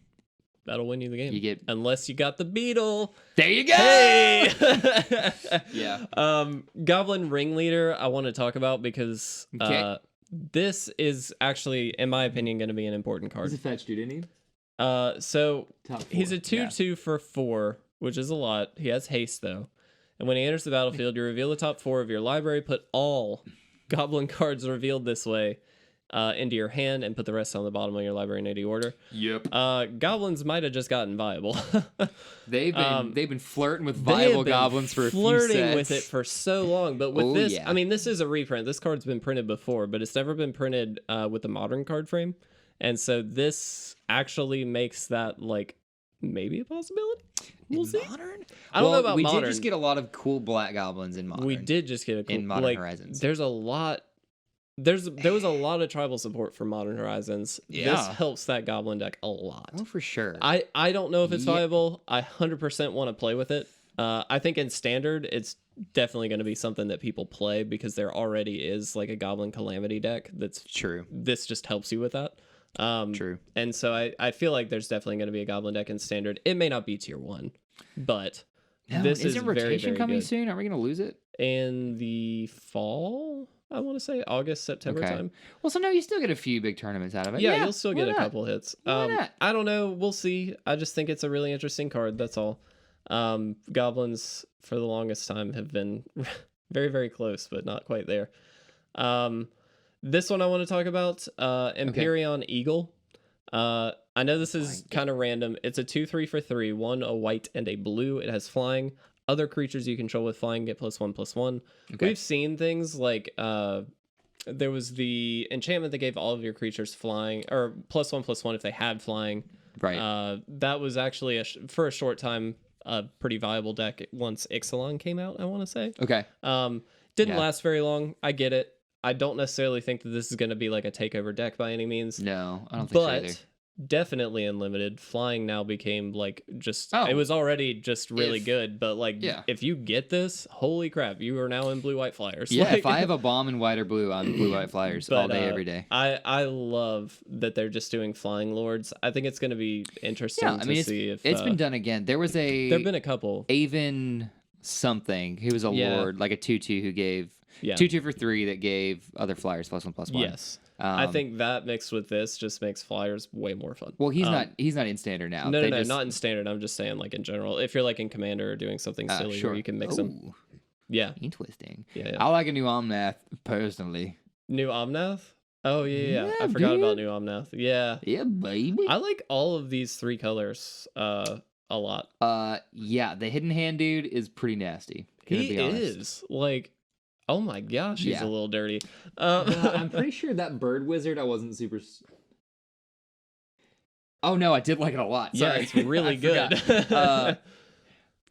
That'll win you the game. You get unless you got the beetle. There you go. Hey! Yeah. Goblin Ringleader I want to talk about because this is actually, in my opinion, going to be an important card. He's a fetch dude, isn't he? So Top 4. He's a 2/2 for 4, which is a lot. He has haste though. And when he enters the battlefield, you reveal the top 4 of your library, put all goblin cards revealed this way into your hand, and put the rest on the bottom of your library in any order. Yep. Goblins might have just gotten viable. They've been flirting with viable goblins for a few sets. Flirting with it for so long, but with this, I mean, this is a reprint. This card's been printed before, but it's never been printed with the modern card frame, and so this actually makes that like maybe a possibility. We'll see. Modern? I don't know about modern. We did just get a lot of cool black goblins in modern. We did just get a cool in Modern Horizons. There's a lot. There was a lot of tribal support for Modern Horizons. Yeah. This helps that goblin deck a lot. Oh, for sure. I don't know if it's viable. I 100% want to play with it. I think in Standard, it's definitely going to be something that people play because there already is like a Goblin Calamity deck that's true. This just helps you with that. True. And so I feel like there's definitely going to be a Goblin deck in Standard. It may not be tier 1, but this is very, rotation very coming good. soon? Are we going to lose it? In the fall, I want to say August, September time. Well, so no, you still get a few big tournaments out of it. Yeah, you'll still get a couple hits. Why not? I don't know. We'll see. I just think it's a really interesting card. That's all. Goblins, for the longest time, have been very, very close, but not quite there. This one I want to talk about, Empyrean Eagle. I know this is kind of random. It's a 2/3 for 3, 1 a white and a blue. It has flying. Other creatures you control with flying get +1/+1. Okay. We've seen things like there was the enchantment that gave all of your creatures flying, or +1/+1 if they had flying. Right. That was actually for a short time a pretty viable deck once Ixalan came out, I want to say. Okay. Didn't last very long. I get it. I don't necessarily think that this is going to be like a takeover deck by any means. No, I don't think so either. But definitely unlimited. Flying now became like just it was already just really good, but like if you get this, holy crap, you are now in blue-white flyers. Yeah, like, if I have a bomb in white or blue, I'm blue-white flyers all day, every day. I love that they're just doing flying lords. I think it's going to be interesting to see if it's been done again. There've been a couple. Avon something, who was a lord, like a 2/2 who gave 2/2 for 3 that gave other flyers +1/+1. Yes. I think that mixed with this just makes flyers way more fun. Well, he's not in Standard now. No, not in Standard. I'm just saying like in general. If you're like in Commander or doing something silly where you can mix them. Yeah. Interesting. Yeah. I like a new Omnath, personally. New Omnath? Oh, yeah. I forgot about New Omnath. Yeah. Yeah, baby. I like all of these 3 colors a lot. Yeah, the Hidden Hand dude is pretty nasty. He is. Like, oh my gosh, he's a little dirty. I'm pretty sure that Bird Wizard I wasn't super... Oh no, I did like it a lot. Sorry. Yeah, it's really good.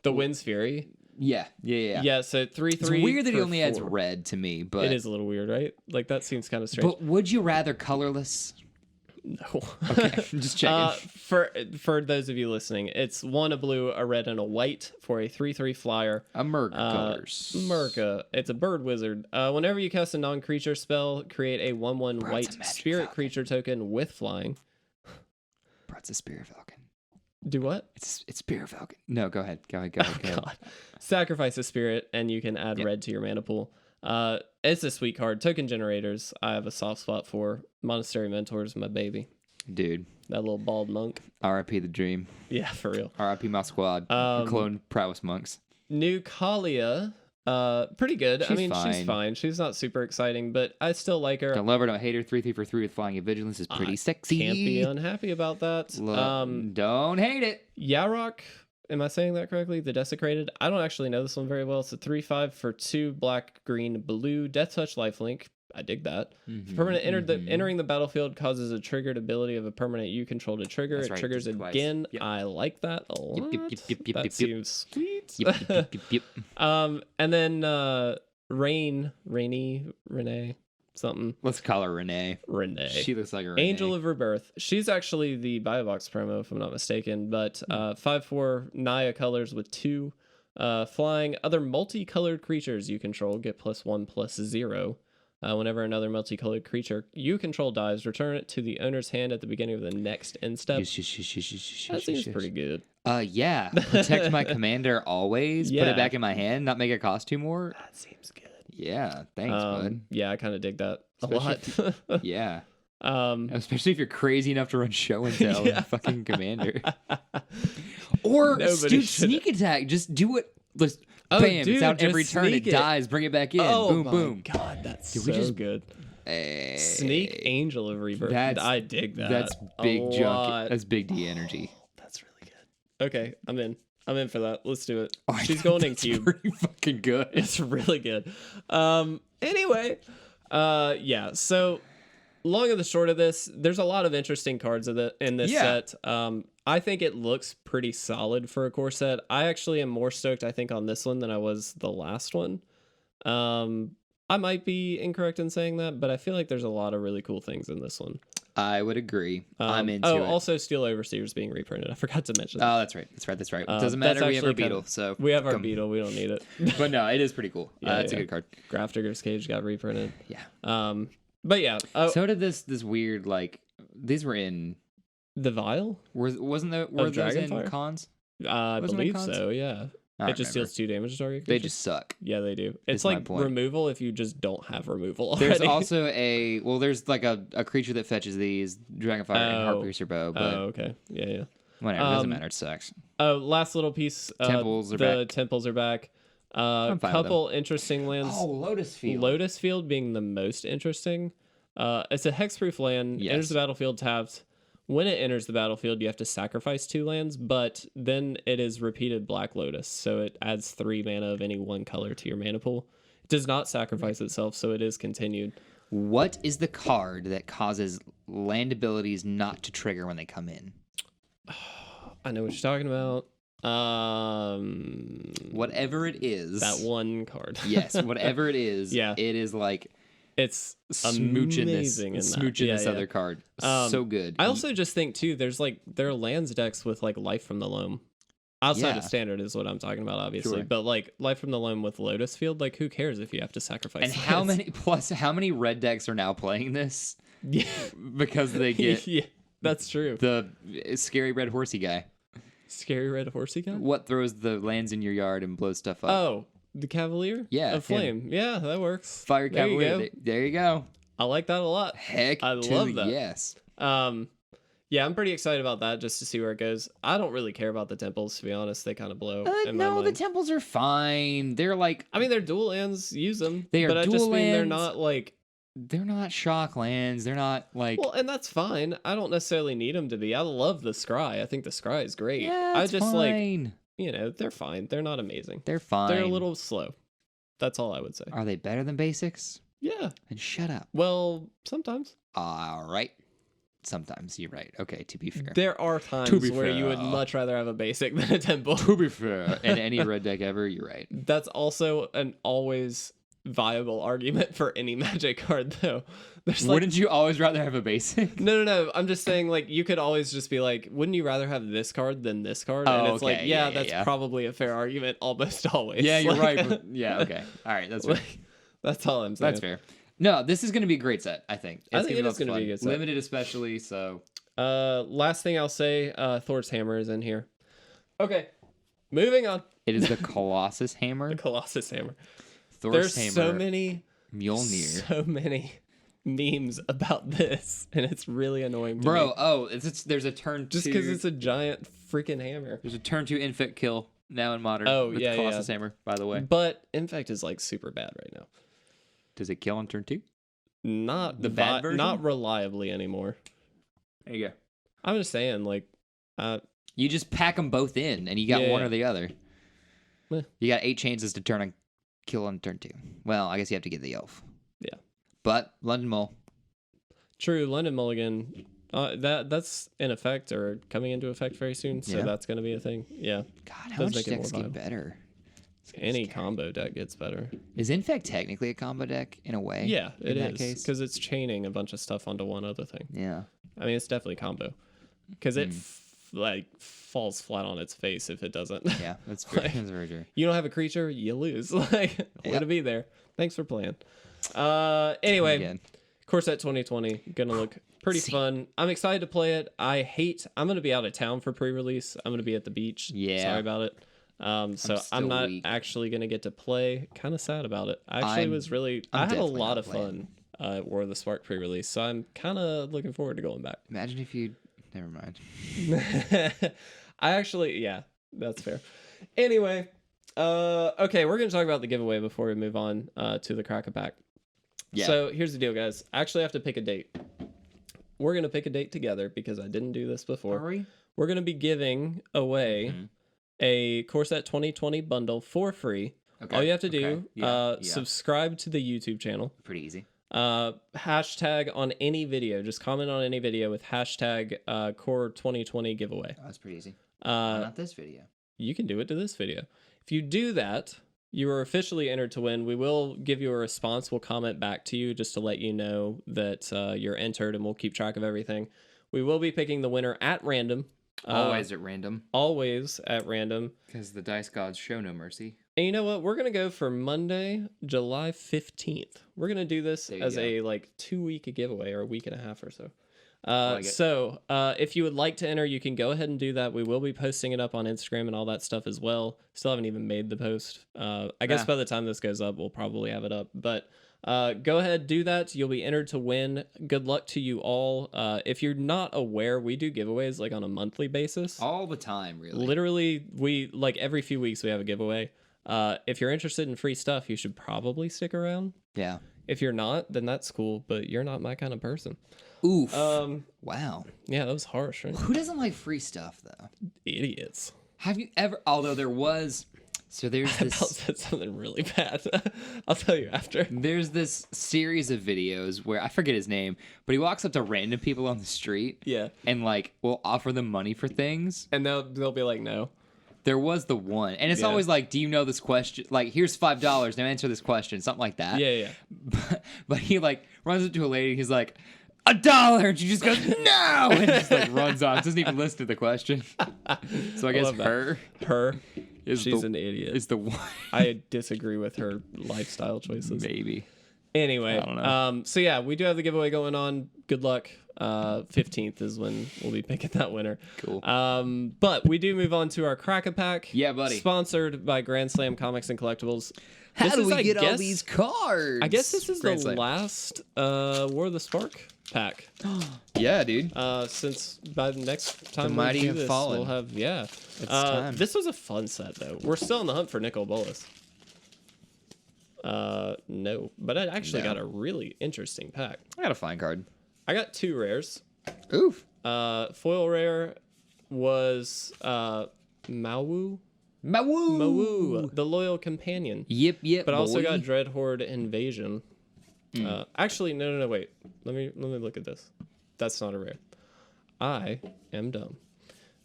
The Wind's Fury. Yeah. Yeah, so 3/3. It's weird that he only adds red to me, but... It is a little weird, right? Like, that seems kind of strange. But would you rather colorless? No. Okay, just checking. For those of you listening, it's 1 a blue, a red, and a white for a 3/3 flyer. A Murka colors. Murka. It's a bird wizard. Whenever you cast a non-creature spell, create a 1/1 white spirit creature token with flying. Bro, it's a Spirit Falcon. Do what? It's Spirit Falcon. No, go ahead. Go ahead. God. Sacrifice a spirit, and you can add red to your mana pool. It's a sweet card. Token generators, I have a soft spot for. Monastery Mentors, my baby. Dude. That little bald monk. R.I.P. the dream. Yeah, for real. R.I.P. my squad. Clone prowess monks. New Kalia. Pretty good. She's she's fine. She's not super exciting, but I still like her. Don't love her, don't hate her. 3 for 3 with flying and vigilance is pretty sexy. Can't be unhappy about that. Don't hate it. Yarok, am I saying that correctly? The Desecrated. I don't actually know this one very well. It's a 3/5 for 2 black, green, blue. Death Touch lifelink. I dig that. If a permanent entering the battlefield causes a triggered ability of a permanent you control to trigger. It triggers again. Yep. I like that a lot. That seems sweet. And then Renee, something. Let's call her Renee. She looks like a Renee. Angel of Rebirth. She's actually the Biobox promo, if I'm not mistaken. But 5/4 Naya colors with 2 flying. Other multicolored creatures you control get +1/+0. Whenever another multicolored creature you control dies, return it to the owner's hand at the beginning of the next end step. That seems pretty good. Yeah. Protect my commander always. Put it back in my hand, not make it cost 2 more. That seems good. Yeah, thanks, bud. Yeah, I kind of dig that a lot. Yeah. Especially if you're crazy enough to run show and tell and fucking commander. Or dude, sneak attack. Just do it. Bam, it's out every turn. It dies. Bring it back in. Boom, boom. God, that's so good. Sneak Angel of Rebirth. I dig that. That's big junk. That's big D energy. That's really good. Okay, I'm in for that. Let's do it. She's going in cube. Pretty fucking good. It's really good. Anyway, yeah. So long and the short of this, there's a lot of interesting cards in this set. I think it looks pretty solid for a core set. I actually am more stoked, I think, on this one than I was the last one. I might be incorrect in saying that, but I feel like there's a lot of really cool things in this one. I would agree. I'm into it. Also Steel Overseers being reprinted. I forgot to mention that. Oh, that's right. Doesn't matter. We have our Beetle, so we have our Beetle. We don't need it. But no, it is pretty cool. It's a good card. Grafdigger's Cage got reprinted. Yeah. But yeah. So did this weird these were in the Vial. Were those in cons? I believe so. Yeah. It just deals 2 damage to target creature. They just suck. Yeah, they do. It's like removal if you just don't have removal already. There's also there's like a creature that fetches these, Dragonfire and Heartpiercer Bow. But okay. Yeah. Whatever, it doesn't matter. It sucks. Last little piece. Temples are back. The temples are back. Couple interesting lands. Oh, Lotus Field. Lotus Field being the most interesting. It's a hexproof land. Enters the battlefield tapped. When it enters the battlefield, you have to sacrifice 2 lands, but then it is repeated Black Lotus, so it adds 3 mana of any one color to your mana pool. It does not sacrifice itself, so it is continued. What is the card that causes land abilities not to trigger when they come in? I know what you're talking about. Whatever it is. That one card. Yes, whatever it is. Yeah. It is like... It's smooching this yeah. other card. So good. I also just think too, there are lands decks with like Life from the Loam. Outside of standard is what I'm talking about, obviously. Sure. But like Life from the Loam with Lotus Field, like who cares if you have to sacrifice? And how many red decks are now playing this? Yeah, because they get that's true. The scary red horsey guy. Scary red horsey guy. What throws the lands in your yard and blows stuff up? Oh. The Cavalier? Yeah. Of Flame. Yeah, that works. Fire Cavalier. There you go. I like that a lot. I love that. Yes. Yeah, I'm pretty excited about that just to see where it goes. I don't really care about the temples, to be honest. They kind of blow. No, the temples are fine. They're like... they're dual lands. Use them. They are dual lands. But I just mean they're not like... They're not shock lands. They're not like... Well, and that's fine. I don't necessarily need them to be. I love the Scry. I think the Scry is great. Yeah, it's fine. They're fine. They're not amazing. They're fine. They're a little slow. That's all I would say. Are they better than basics? Yeah. And shut up. Well, sometimes. All right. Sometimes you're right. Okay, to be fair. There are times where you would much rather have a basic than a temple. To be fair. In any red deck ever, you're right. That's also an always viable argument for any Magic card, though. Wouldn't you always rather have a basic? No. I'm just saying, like, you could always just be like, wouldn't you rather have this card than this card? Oh, and it's okay. like, that's probably a fair argument almost always. Yeah, you're right. But okay. All right, that's fair. That's all I'm saying. That's fair. No, this is going to be a great set, I think. I think it is going to be a good set. Limited especially, so... Last thing I'll say, Thor's Hammer is in here. Okay, moving on. It is the Colossus Hammer? The Colossus Hammer. Thor's Hammer. There's so many... Mjolnir. So many memes about this, and it's really annoying to me. There's a turn 2... Just because it's a giant freaking hammer. There's a turn 2 infant kill now in Modern. Oh, with yeah, Colossus Hammer, by the way. But Infect is like super bad right now. Does it kill on turn 2? Not the bad version? Not reliably anymore. There you go. I'm just saying, like, you just pack them both in, and you got one or the other. You got 8 chances to kill on turn 2. Well, I guess you have to get the elf. Yeah. But London Mole. True, London Mulligan. That's in effect or coming into effect very soon, so that's going to be a thing. Yeah. God, how much decks get better? Any combo deck gets better. Is Infect technically a combo deck in a way? Yeah, it is. Because it's chaining a bunch of stuff onto one other thing. Yeah. I mean, it's definitely combo. Because it falls flat on its face if it doesn't. Yeah, that's very true. You don't have a creature, you lose. Like, way to be there. Thanks for playing. Anyway, Core Set 2020 gonna look pretty fun. I'm excited to play it. I'm gonna be out of town for pre-release. I'm gonna be at the beach. Yeah. Sorry about it. So I'm not actually gonna get to play. Kind of sad about it. I had a lot of fun at War of the Spark pre-release, so I'm kind of looking forward to going back. Imagine if you. Never mind. That's fair. Anyway, okay, we're gonna talk about the giveaway before we move on to the Crack-a-Pack. Yeah. So here's the deal, guys. I actually have to pick a date. We're going to pick a date together because I didn't do this before. Are we? We're going to be giving away a Core Set 2020 bundle for free. Okay. All you have to do, subscribe to the YouTube channel. Pretty easy. Hashtag on any video. Just comment on any video with hashtag Core 2020 giveaway. Oh, that's pretty easy. Not this video. You can do it to this video. If you do that, you are officially entered to win. We will give you a response. We'll comment back to you just to let you know that you're entered, and we'll keep track of everything. We will be picking the winner at random. Always at random. Always at random. Because the dice gods show no mercy. And you know what? We're going to go for Monday, July 15th. We're going to do this as a 2-week giveaway, or a week and a half or so. If you would like to enter, you can go ahead and do that. We will be posting it up on Instagram and all that stuff as well. Still haven't even made the post. I guess by the time this goes up, we'll probably have it up. But go ahead, do that. You'll be entered to win. Good luck to you all. If you're not aware, we do giveaways like on a monthly basis. All the time, really. Literally, we like every few weeks we have a giveaway. If you're interested in free stuff, you should probably stick around. Yeah. If you're not, then that's cool, but you're not my kind of person. Oof. Wow. Yeah, that was harsh, right? Who doesn't like free stuff, though? Idiots. Have you ever... Although there was... So there's this... I said something really bad. I'll tell you after. There's this series of videos where... I forget his name, but he walks up to random people on the street. Yeah. And, like, will offer them money for things. And they'll be like, no. There was the one. And it's always like, do you know this question? Like, here's $5. Now answer this question. Something like that. Yeah. But he, like, runs up to a lady. He's like... $1, and she just goes no, and just like runs off. Doesn't even listen to the question. So I guess she's an idiot. Is the one. I disagree with her lifestyle choices. Maybe. Anyway, I don't know. So yeah, we do have the giveaway going on. Good luck. 15th is when we'll be picking that winner. Cool. But we do move on to our Crack-a-Pack. Yeah, buddy. Sponsored by Grand Slam Comics and Collectibles. How do we get all these cards? I guess this is the last War of the Spark pack. Yeah, dude. Since by the next time the mighty have fallen. We'll have It's time. This was a fun set though. We're still on the hunt for Nicol Bolas. No, but I actually got a really interesting pack. I got a fine card. I got 2 rares. Oof. Foil rare was Mawu, the Loyal Companion. Yep. But I also got Dreadhorde Invasion. Actually, no, wait. Let me look at this. That's not a rare. I am dumb.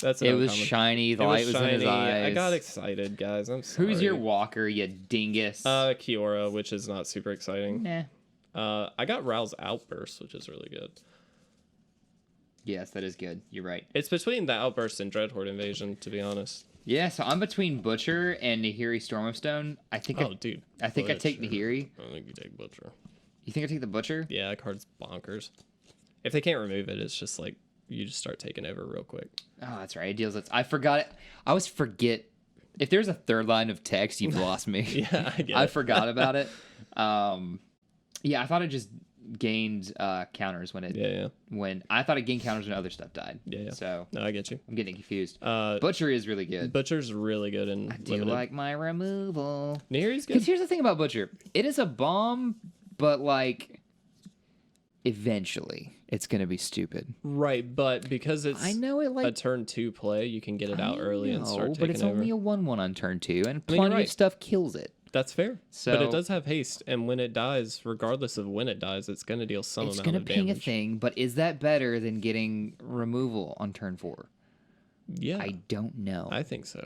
That's it was shiny. The light was in his eyes. I got excited, guys. I'm sorry. Who's your walker, you dingus? Kiora, which is not super exciting. Nah. I got Rao's Outburst, which is really good. Yes, that is good. You're right. It's between the Outburst and Dreadhorde Invasion, to be honest. Yeah, so I'm between Butcher and Nahiri Storm of Stone. I think. Dude. I think I take Nahiri. I think you take Butcher. You think I take the Butcher? Yeah, that card's bonkers. If they can't remove it, it's just like you just start taking over real quick. Oh, that's right. It deals with. I forgot it. I always forget. If there's a third line of text, you've lost me. Yeah, I get it. I forgot about it. Yeah, I thought it just gained counters when it when I thought it gained counters when other stuff died. Yeah. So no, I get you. I'm getting confused. Butcher is really good. Butcher's really good in I do limited. like my removal. Nahiri's good. Because here's the thing about Butcher. It is a bomb, but like eventually it's gonna be stupid. Right, but because it's a turn 2 play, you can get it out early and start taking but it's over. only a 1/1 on turn 2, and plenty of stuff kills it. That's fair. But it does have haste, and when it dies, regardless of when it dies, it's going to deal some amount of damage. It's going to ping a thing, but is that better than getting removal on turn 4? Yeah. I don't know. I think so.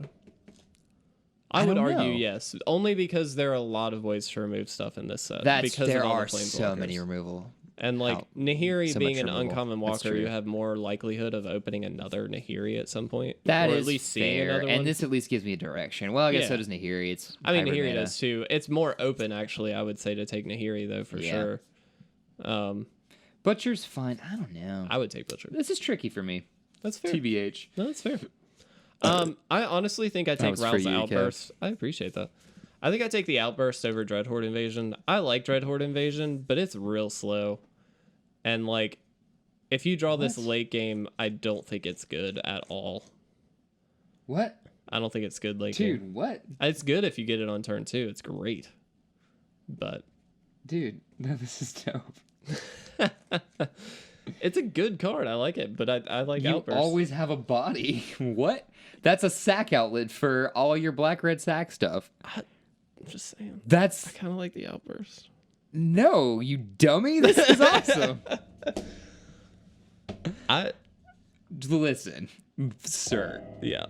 I would argue yes, only because there are a lot of ways to remove stuff in this set. There are so many removal. And like Nahiri being an uncommon walker, you have more likelihood of opening another Nahiri at some point. That or is at least fair. seeing another one. And this at least gives me a direction. Well, I guess so does Nahiri. Nahiri does too. It's more open, actually, I would say, to take Nahiri, though, for sure. Butcher's fine. I don't know. I would take Butcher. This is tricky for me. That's fair. TBH. No, that's fair. I honestly think I take Rao's Outburst. I appreciate that. I think I take the Outburst over Dreadhorde Invasion. I like Dreadhorde Invasion, but it's real slow. And, like, if you draw this late game, I don't think it's good at all. What? I don't think it's good late game. Dude, what? It's good if you get it on turn 2. It's great. But... Dude, no, this is dope. It's a good card. I like it, but I like Outburst. You always have a body. What? That's a sack outlet for all your black-red sack stuff. I'm just saying. I kind of like the Outburst. No, you dummy. This is awesome. Listen, sir. Yeah.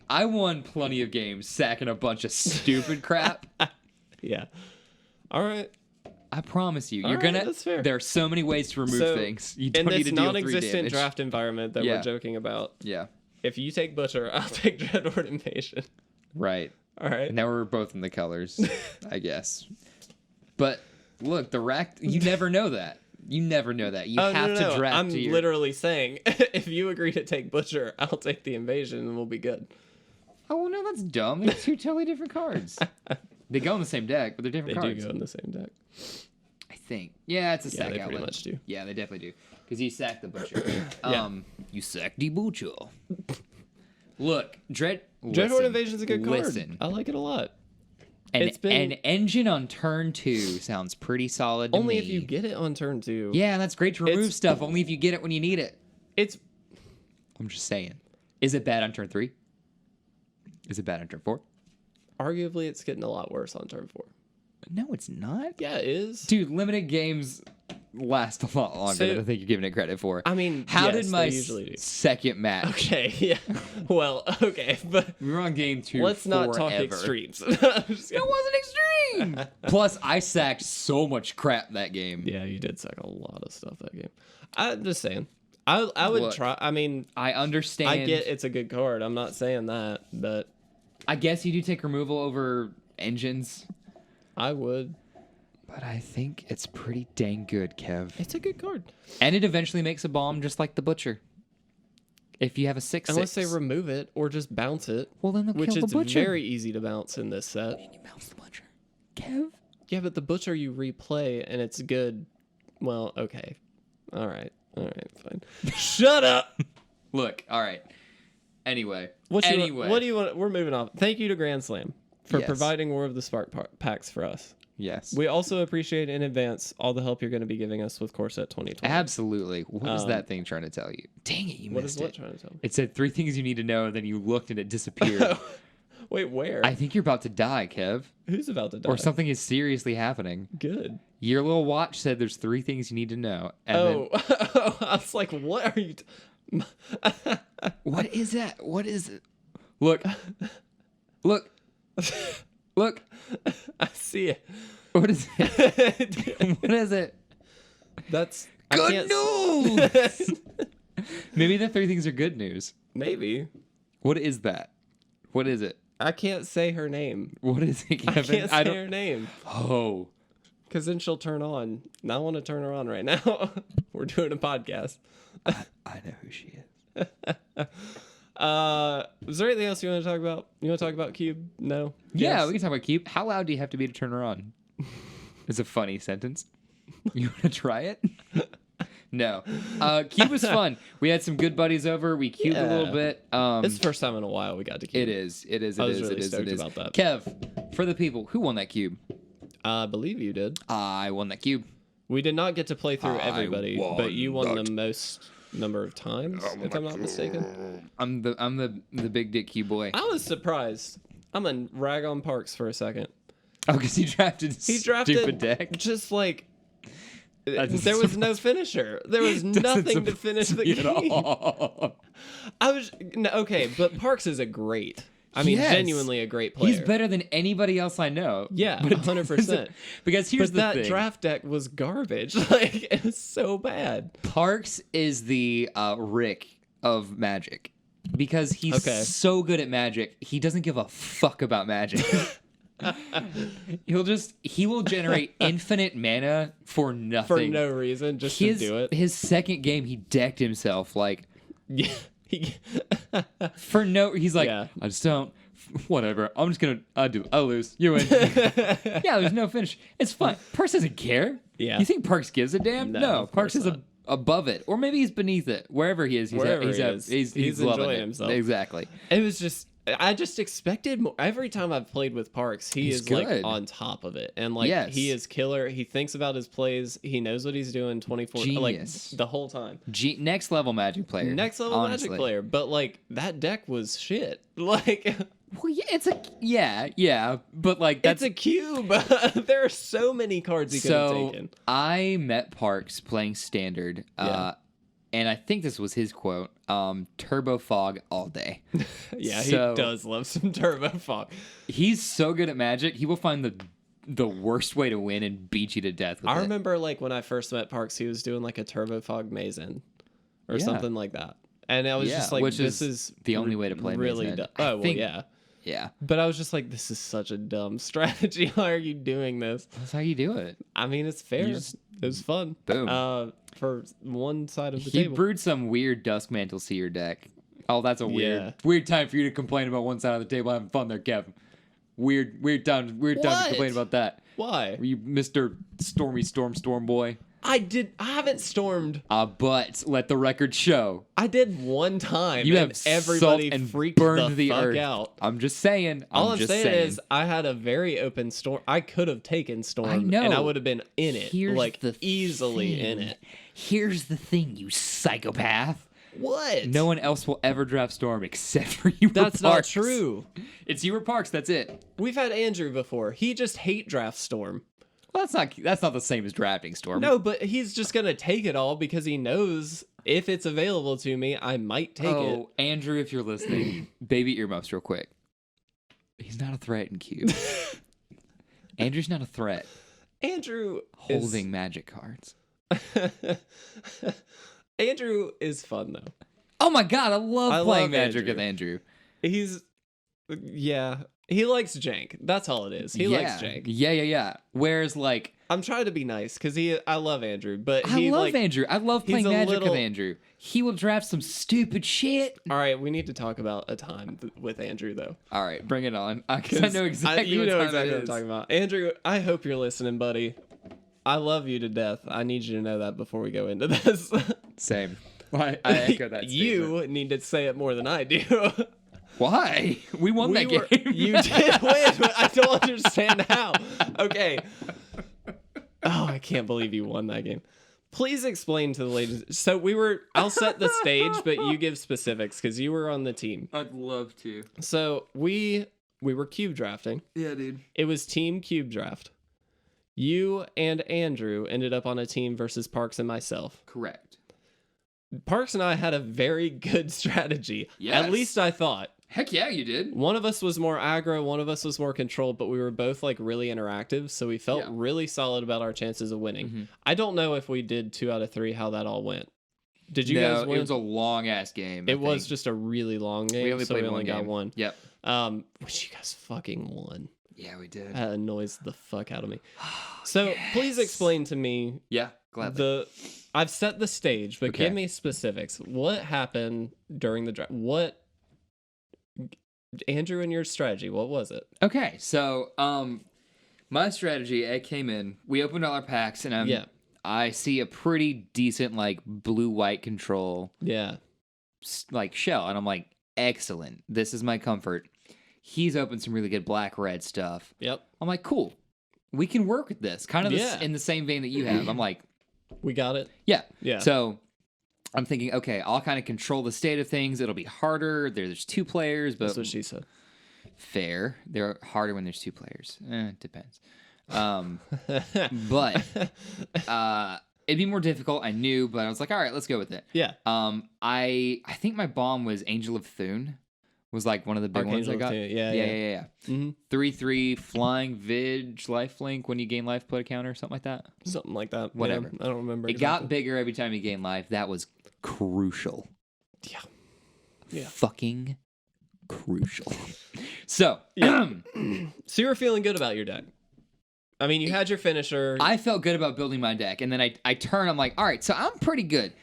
I won plenty of games sacking a bunch of stupid crap. Yeah. All right. I promise you, you're gonna. That's fair. There are so many ways to remove things. You don't need to deal 3 damage. In this non-existent draft environment that we're joking about. Yeah. If you take Butcher, I'll take Dreadhorde Invasion. Right. All right. Now we're both in the colors, I guess. But look, the rack. You never know that. You never know that. You have to draft. I'm literally saying, if you agree to take Butcher, I'll take the Invasion, and we'll be good. Oh well, no, that's dumb. It's 2 totally different cards. They go in the same deck, but they're different cards. They do go in the same deck. I think. Yeah, it's a sack outlet. They pretty much do. Yeah, they definitely do. Because you sack the Butcher. You sack the Butcher. Look, Dreadhorde Invasion's a good card. I like it a lot. An engine on turn 2 sounds pretty solid to me. Only if you get it on turn 2. Yeah, that's great to remove stuff. Only if you get it when you need it. I'm just saying. Is it bad on turn 3? Is it bad on turn 4? Arguably, it's getting a lot worse on turn 4. No, it's not. Yeah, it is. Dude, limited games last a lot longer than I think you're giving it credit for. I mean, how did my second match? Okay, yeah. Well, okay, but we were on game 2. Let's not talk extremes. It wasn't extreme. Plus, I sacked so much crap that game. Yeah, you did sack a lot of stuff that game. I'm just saying. I would try. I mean, I understand. I get it's a good card. I'm not saying that, but I guess you do take removal over engines. I would. But I think it's pretty dang good, Kev. It's a good card. And it eventually makes a bomb just like the Butcher. If you have a 6/6. Unless they remove it or just bounce it. Well, then they'll kill the Butcher. Which is very easy to bounce in this set. And you bounce the Butcher. Kev? Yeah, but the Butcher you replay and it's good. Well, okay. All right, fine. Shut up! Look, all right. Anyway. What do you want? We're moving on. Thank you to Grand Slam for providing War of the Spark packs for us. Yes. We also appreciate in advance all the help you're going to be giving us with Core Set 2020. Absolutely. What was that thing trying to tell you? Dang it, you missed it. What is what trying to tell me? It said 3 things you need to know, and then you looked and it disappeared. Wait, where? I think you're about to die, Kev. Who's about to die? Or something is seriously happening. Good. Your little watch said there's 3 things you need to know. And I was like, what are you... What is that? What is it? Look. Look. Look. I see it. What is it? What is it? That's good news. Maybe the 3 things are good news. Maybe. What is that? What is it? I can't say her name. What is it, Kevin? I can't say her name. Oh. Because then she'll turn on. And I want to turn her on right now. We're doing a podcast. I know who she is. Is there anything else you want to talk about? You want to talk about Cube? No? Yeah, we can talk about Cube. How loud do you have to be to turn her on? It's a funny sentence. You want to try it? No. Cube was fun. We had some good buddies over. We cubed a little bit. It's the first time in a while we got to cube. It is. I was really stoked about that. Kev, for the people, who won that cube? I believe you did. I won that cube. We did not get to play through everybody, but you won the most number of times, if I'm not mistaken. I'm the big dick cube boy. I was surprised. I'm gonna rag on Parks for a second. Oh, because he drafted stupid deck. Just like there was no finisher. There was nothing to finish the game. Okay, but Parks is a great. I mean, genuinely a great player. He's better than anybody else I know. Yeah, 100%. Because here's the thing. That draft deck was garbage. Like, it was so bad. Parks is the Rick of Magic. Because he's so good at Magic, he doesn't give a fuck about Magic. He will generate infinite mana for nothing. For no reason, just to do it. His second game, he decked himself like... Yeah. He's like, I just don't, whatever. I'm just gonna, I'll lose. You win. Yeah, there's no finish. It's fine. Parks doesn't care. Yeah. You think Parks gives a damn? No, Parks is above it, or maybe he's beneath it. Wherever he is, he's enjoying himself. Exactly. It was just. I just expected more. Every time I've played with Parks, he's is like on top of it, and like he is killer. He thinks about his plays. He knows what he's doing 24 like the whole time. Next level Magic player. Next level Magic player. But like that deck was shit. Like, well, yeah, but like it's a cube. There are so many cards he could have taken. I met Parks playing Standard. And I think this was his quote, Turbo Fog all day. Yeah, he does love some Turbo Fog. He's so good at Magic, he will find the worst way to win and beat you to death with it. I remember like when I first met Parks, he was doing like a Turbo Fog Mazen or something like that. And I was just like, this is the only way to play really Mazen. Oh, well, yeah. Yeah. But I was just like, this is such a dumb strategy. Why are you doing this? That's how you do it. I mean, it's fair. It was fun. Boom. For one side of the table. He brewed some weird Duskmantle Seer deck. Oh, that's a weird time for you to complain about one side of the table having fun there, Kevin. Weird time to complain about that. Why? Were you Mr. Stormy Storm boy? I haven't stormed. But let the record show. I did one time. You have everybody and freaked burned the fuck earth out. I'm just saying. All I'm saying is I had a very open storm. I could have taken storm. I know. And I would have been in it. Here's like the easily thing. in it. Here's the thing, you psychopath. What? No one else will ever draft Storm except for you. That's not true. It's you or Parks. That's it. We've had Andrew before. He just hate draft Storm. Well, that's not the same as drafting Storm. No, but he's just gonna take it all because he knows if it's available to me, I might take it. Oh, Andrew, if you're listening, baby earmuffs real quick. He's not a threat in Cube. Andrew's not a threat. Andrew holding Magic cards. Andrew is fun though. Oh my god, I love playing Magic with Andrew. He likes jank. That's all it is. He likes jank. Yeah. Whereas like I'm trying to be nice because I love Andrew, but I love Andrew. I love playing Magic with Andrew. He will draft some stupid shit. All right, we need to talk about a time with Andrew though. All right, bring it on. Because I know exactly what I'm talking about. Andrew, I hope you're listening, buddy. I love you to death. I need you to know that before we go into this. Same. I echo that statement. You need to say it more than I do. Why? We won that game. You did win, but I don't understand how. Okay. Oh, I can't believe you won that game. Please explain to the ladies. So I'll set the stage, but you give specifics because you were on the team. I'd love to. So we were cube drafting. Yeah, dude. It was team cube draft. You and Andrew ended up on a team versus Parks and myself. Correct. Parks and I had a very good strategy. Yes. At least I thought. Heck yeah, you did. One of us was more aggro, one of us was more controlled, but we were both like really interactive, so we felt really solid about our chances of winning. Mm-hmm. I don't know if we did 2 out of 3 how that all went. Did you guys win? It was a long ass game. It was just a really long game. We only got one. Yep. Which you guys fucking won. Yeah, we did. That annoys the fuck out of me. So please explain to me. Yeah, gladly. I've set the stage, but give me specifics. What happened during the draft? Andrew, and your strategy, what was it? Okay, so my strategy, I came in, we opened all our packs, and I see a pretty decent like blue-white control. Yeah. Like shell, and I'm like, excellent. This is my comfort. He's opened some really good black-red stuff. Yep. I'm like, cool. We can work with this. Kind of in the same vein that you have. I'm like, we got it. Yeah. Yeah. So I'm thinking, okay, I'll kind of control the state of things. It'll be harder. There's 2 players, but that's what she said. Fair. They're harder when there's 2 players. It depends. But it'd be more difficult. I knew, but I was like, all right, let's go with it. Yeah. I think my bomb was Angel of Thune. Was like one of the big ones I got. Yeah. 3/3 flying Vig lifelink when you gain life, put a counter, something like that. Something like that. Whatever. Yeah, I don't remember. It got bigger every time you gain life. That was crucial. Yeah. Fucking crucial. So, so you were feeling good about your deck. I mean, you had your finisher. I felt good about building my deck, and then I turn. I'm like, all right, so I'm pretty good.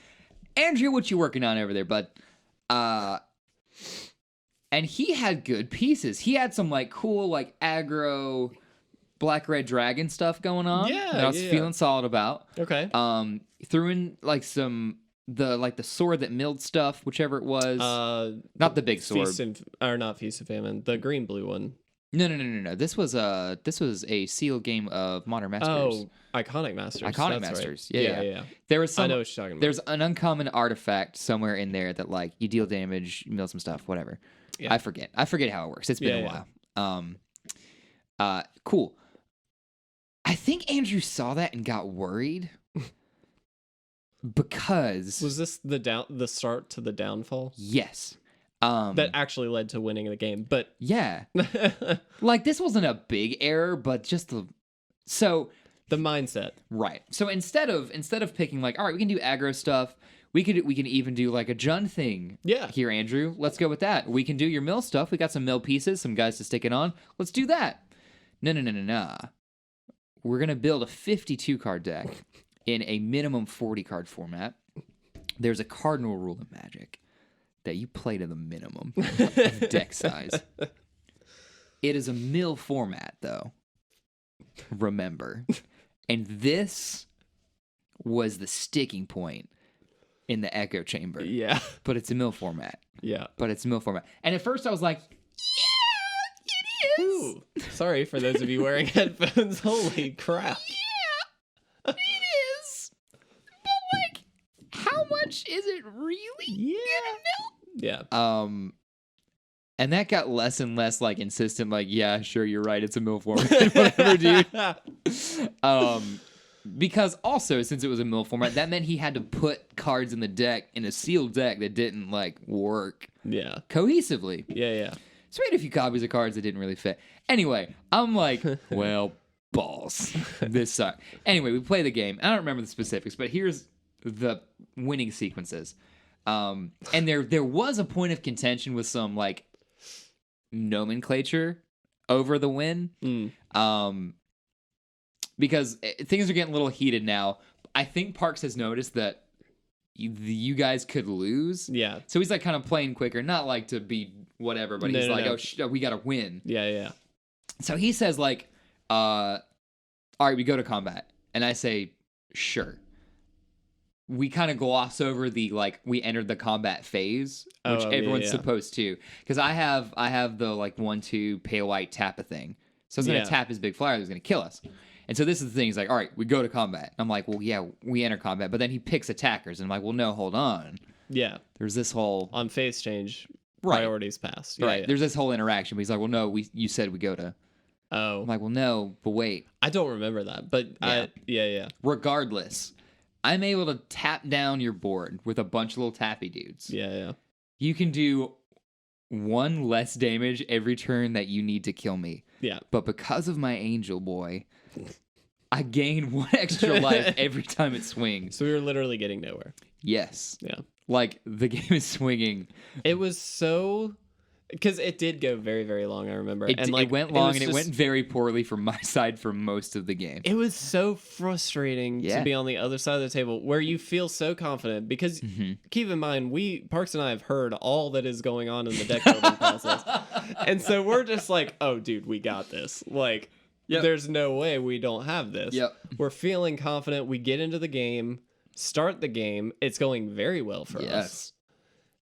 Andrew, what you working on over there, bud? And he had good pieces. He had some like cool like aggro black red dragon stuff going on. Yeah, that I was feeling solid about. Okay. Threw in like the sword that milled stuff, whichever it was. Not the big sword. Not Feast of Famine. The green blue one. No. This was a sealed game of Modern Masters. Oh, Iconic Masters. Iconic Masters. Right. Yeah. There was some. I know what you're talking about. There's an uncommon artifact somewhere in there that like you deal damage, you mill some stuff, whatever. Yeah. I forget how it works. It's been a while. Cool. I think Andrew saw that and got worried because was this the start to the downfall? Yes. That actually led to winning the game, but yeah, like this wasn't a big error, but just the mindset, right? So instead of picking like, all right, we can do aggro stuff. We can even do like a Jun thing. Yeah. Here, Andrew, let's go with that. We can do your mill stuff. We got some mill pieces, some guys to stick it on. Let's do that. No. We're gonna build a 52 card deck in a minimum 40 card format. There's a cardinal rule in Magic that you play to the minimum of deck size. It is a mill format, though. Remember. And this was the sticking point in the echo chamber. Yeah. But it's a mill format. Yeah. But it's a mill format. And at first I was like, yeah, it is. Ooh, sorry for those of you wearing headphones. Holy crap. Yeah, it is. But like, how much is it really gonna mill? Yeah. And that got less and less like insistent, like, yeah, sure, you're right, it's a mill format. Whatever, dude. Because also, since it was a mill format, that meant he had to put cards in the deck in a sealed deck that didn't like work cohesively. Yeah. So we had a few copies of cards that didn't really fit. Anyway, I'm like, well, balls. This sucked. Anyway, we play the game. I don't remember the specifics, but here's the winning sequences. And there was a point of contention with some like nomenclature over the win. Because things are getting a little heated now. I think Parks has noticed that you guys could lose. Yeah. So he's like kind of playing quicker, not like to be whatever, but he's like, oh, we got to win. Yeah. So he says like, all right, we go to combat. And I say, sure. We kind of gloss over the like we entered the combat phase, which everyone's supposed to, because I have the like 1/2 pale white tap a thing, so it's gonna tap his big flyer that's gonna kill us. And so this is the thing. He's like, all right, we go to combat. I'm like, well, yeah, we enter combat, but then he picks attackers, and I'm like, well, no, hold on. Yeah, there's this whole on phase change priorities passed. Right. Yeah. There's this whole interaction, but he's like, well, no, you said we go to. Oh. I'm like, well, no, but wait. I don't remember that, but yeah. Regardless, I'm able to tap down your board with a bunch of little tappy dudes. Yeah. You can do 1 less damage every turn that you need to kill me. Yeah. But because of my angel boy, I gain 1 extra life every time it swings. So we were literally getting nowhere. Yes. Yeah. Like, the game is swinging. It was so... Because it did go very, very long, I remember. It went long, and it went very poorly from my side for most of the game. It was so frustrating to be on the other side of the table where you feel so confident. Because keep in mind, Parks and I have heard all that is going on in the deck building process. And so we're just like, oh, dude, we got this. Like, There's no way we don't have this. Yep. We're feeling confident. We get into the game, start the game. It's going very well for us.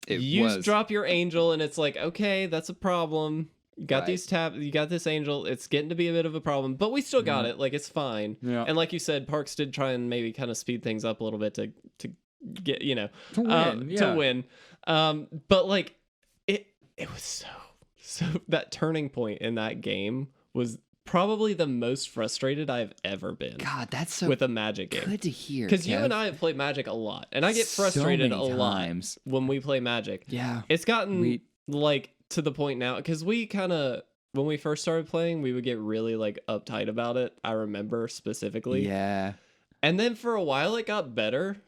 You drop your angel, and it's like, okay, that's a problem. You got these you got this angel. It's getting to be a bit of a problem, but we still got it. Like, it's fine. Yeah. And like you said, Parks did try and maybe kind of speed things up a little bit to get, to win. But like, it was so that turning point in that game was probably the most frustrated I've ever been. God, that's so with a Magic game. Good to hear. Because you and I have played Magic a lot, and I get frustrated a lot when we play Magic. Yeah, it's gotten like to the point now, because we kind of, when we first started playing, we would get really like uptight about it. I remember specifically. Yeah. And then for a while it got better,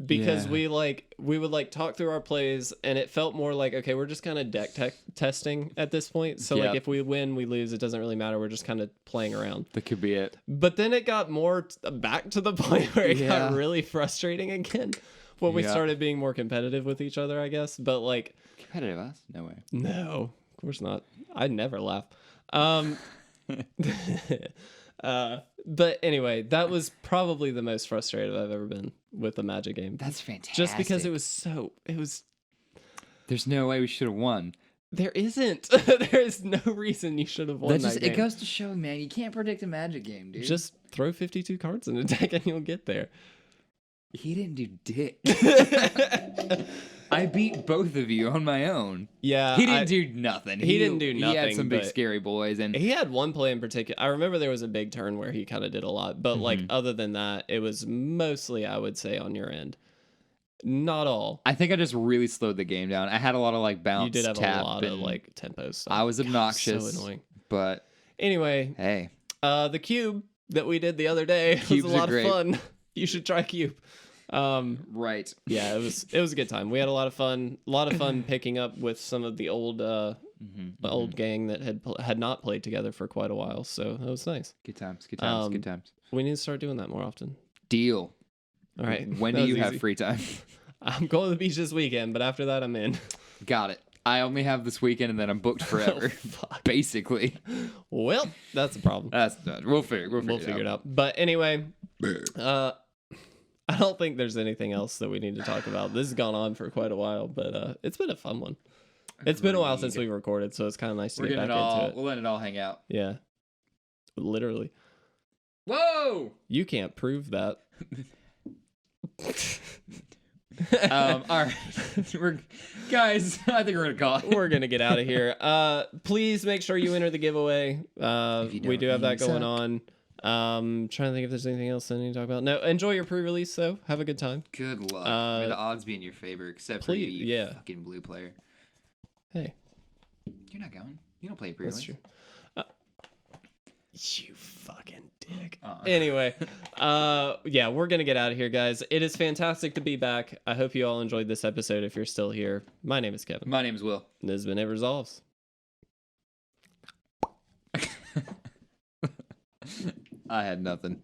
because we would like talk through our plays, and it felt more like, okay, we're just kind of deck testing at this point. So like, if we win, we lose, it doesn't really matter. We're just kind of playing around. That could be it. But then it got more back to the point where it got really frustrating again when we started being more competitive with each other, I guess. But like, competitive us? No way. No, of course not. I'd never laugh. But anyway, that was probably the most frustrated I've ever been with a Magic game. That's fantastic. Just because it was. There's no way we should have won. There isn't. There is no reason you should have won that game. It goes to show, man, you can't predict a Magic game, dude. Just throw 52 cards in a deck and you'll get there. He didn't do dick. I beat both of you on my own. Yeah. He didn't do nothing. He didn't do nothing. He had some big scary boys. And he had one play in particular. I remember there was a big turn where he kind of did a lot. But like, other than that, it was mostly, I would say, on your end. Not all. I think I just really slowed the game down. I had a lot of like bounce. You did have a lot of like tempo stuff. I was obnoxious. So annoying. But anyway. Hey. The cube that we did the other day was a lot of fun. You should try cube. Right. Yeah, it was a good time. We had a lot of fun picking up with some of the old old gang that had not played together for quite a while, so that was nice. Good times. Good times. We need to start doing that more often. Deal. All right. When do you have free time? I'm going to the beach this weekend, but after that I'm in. Got it. I only have this weekend, and then I'm booked forever. Basically. Well, that's a problem. We'll figure it out. But anyway, I don't think there's anything else that we need to talk about. This has gone on for quite a while, but it's been a fun one. It's been a while since we recorded, so it's kind of nice to get back into it. We'll let it all hang out. Yeah. Literally. Whoa! You can't prove that. All right. Guys, I think we're going to call it. We're going to get out of here. Please make sure you enter the giveaway. We do have that going on. Trying to think if there's anything else I need to talk about. No, enjoy your pre-release though. Have a good time. Good luck. May the odds be in your favor, except for you fucking blue player. Hey, you're not going. You don't play pre-release. That's true. You fucking dick. Anyway, yeah, we're gonna get out of here, guys. It is fantastic to be back. I hope you all enjoyed this episode. If you're still here, my name is Kevin. My name is Will. And this has been It Resolves. I had nothing.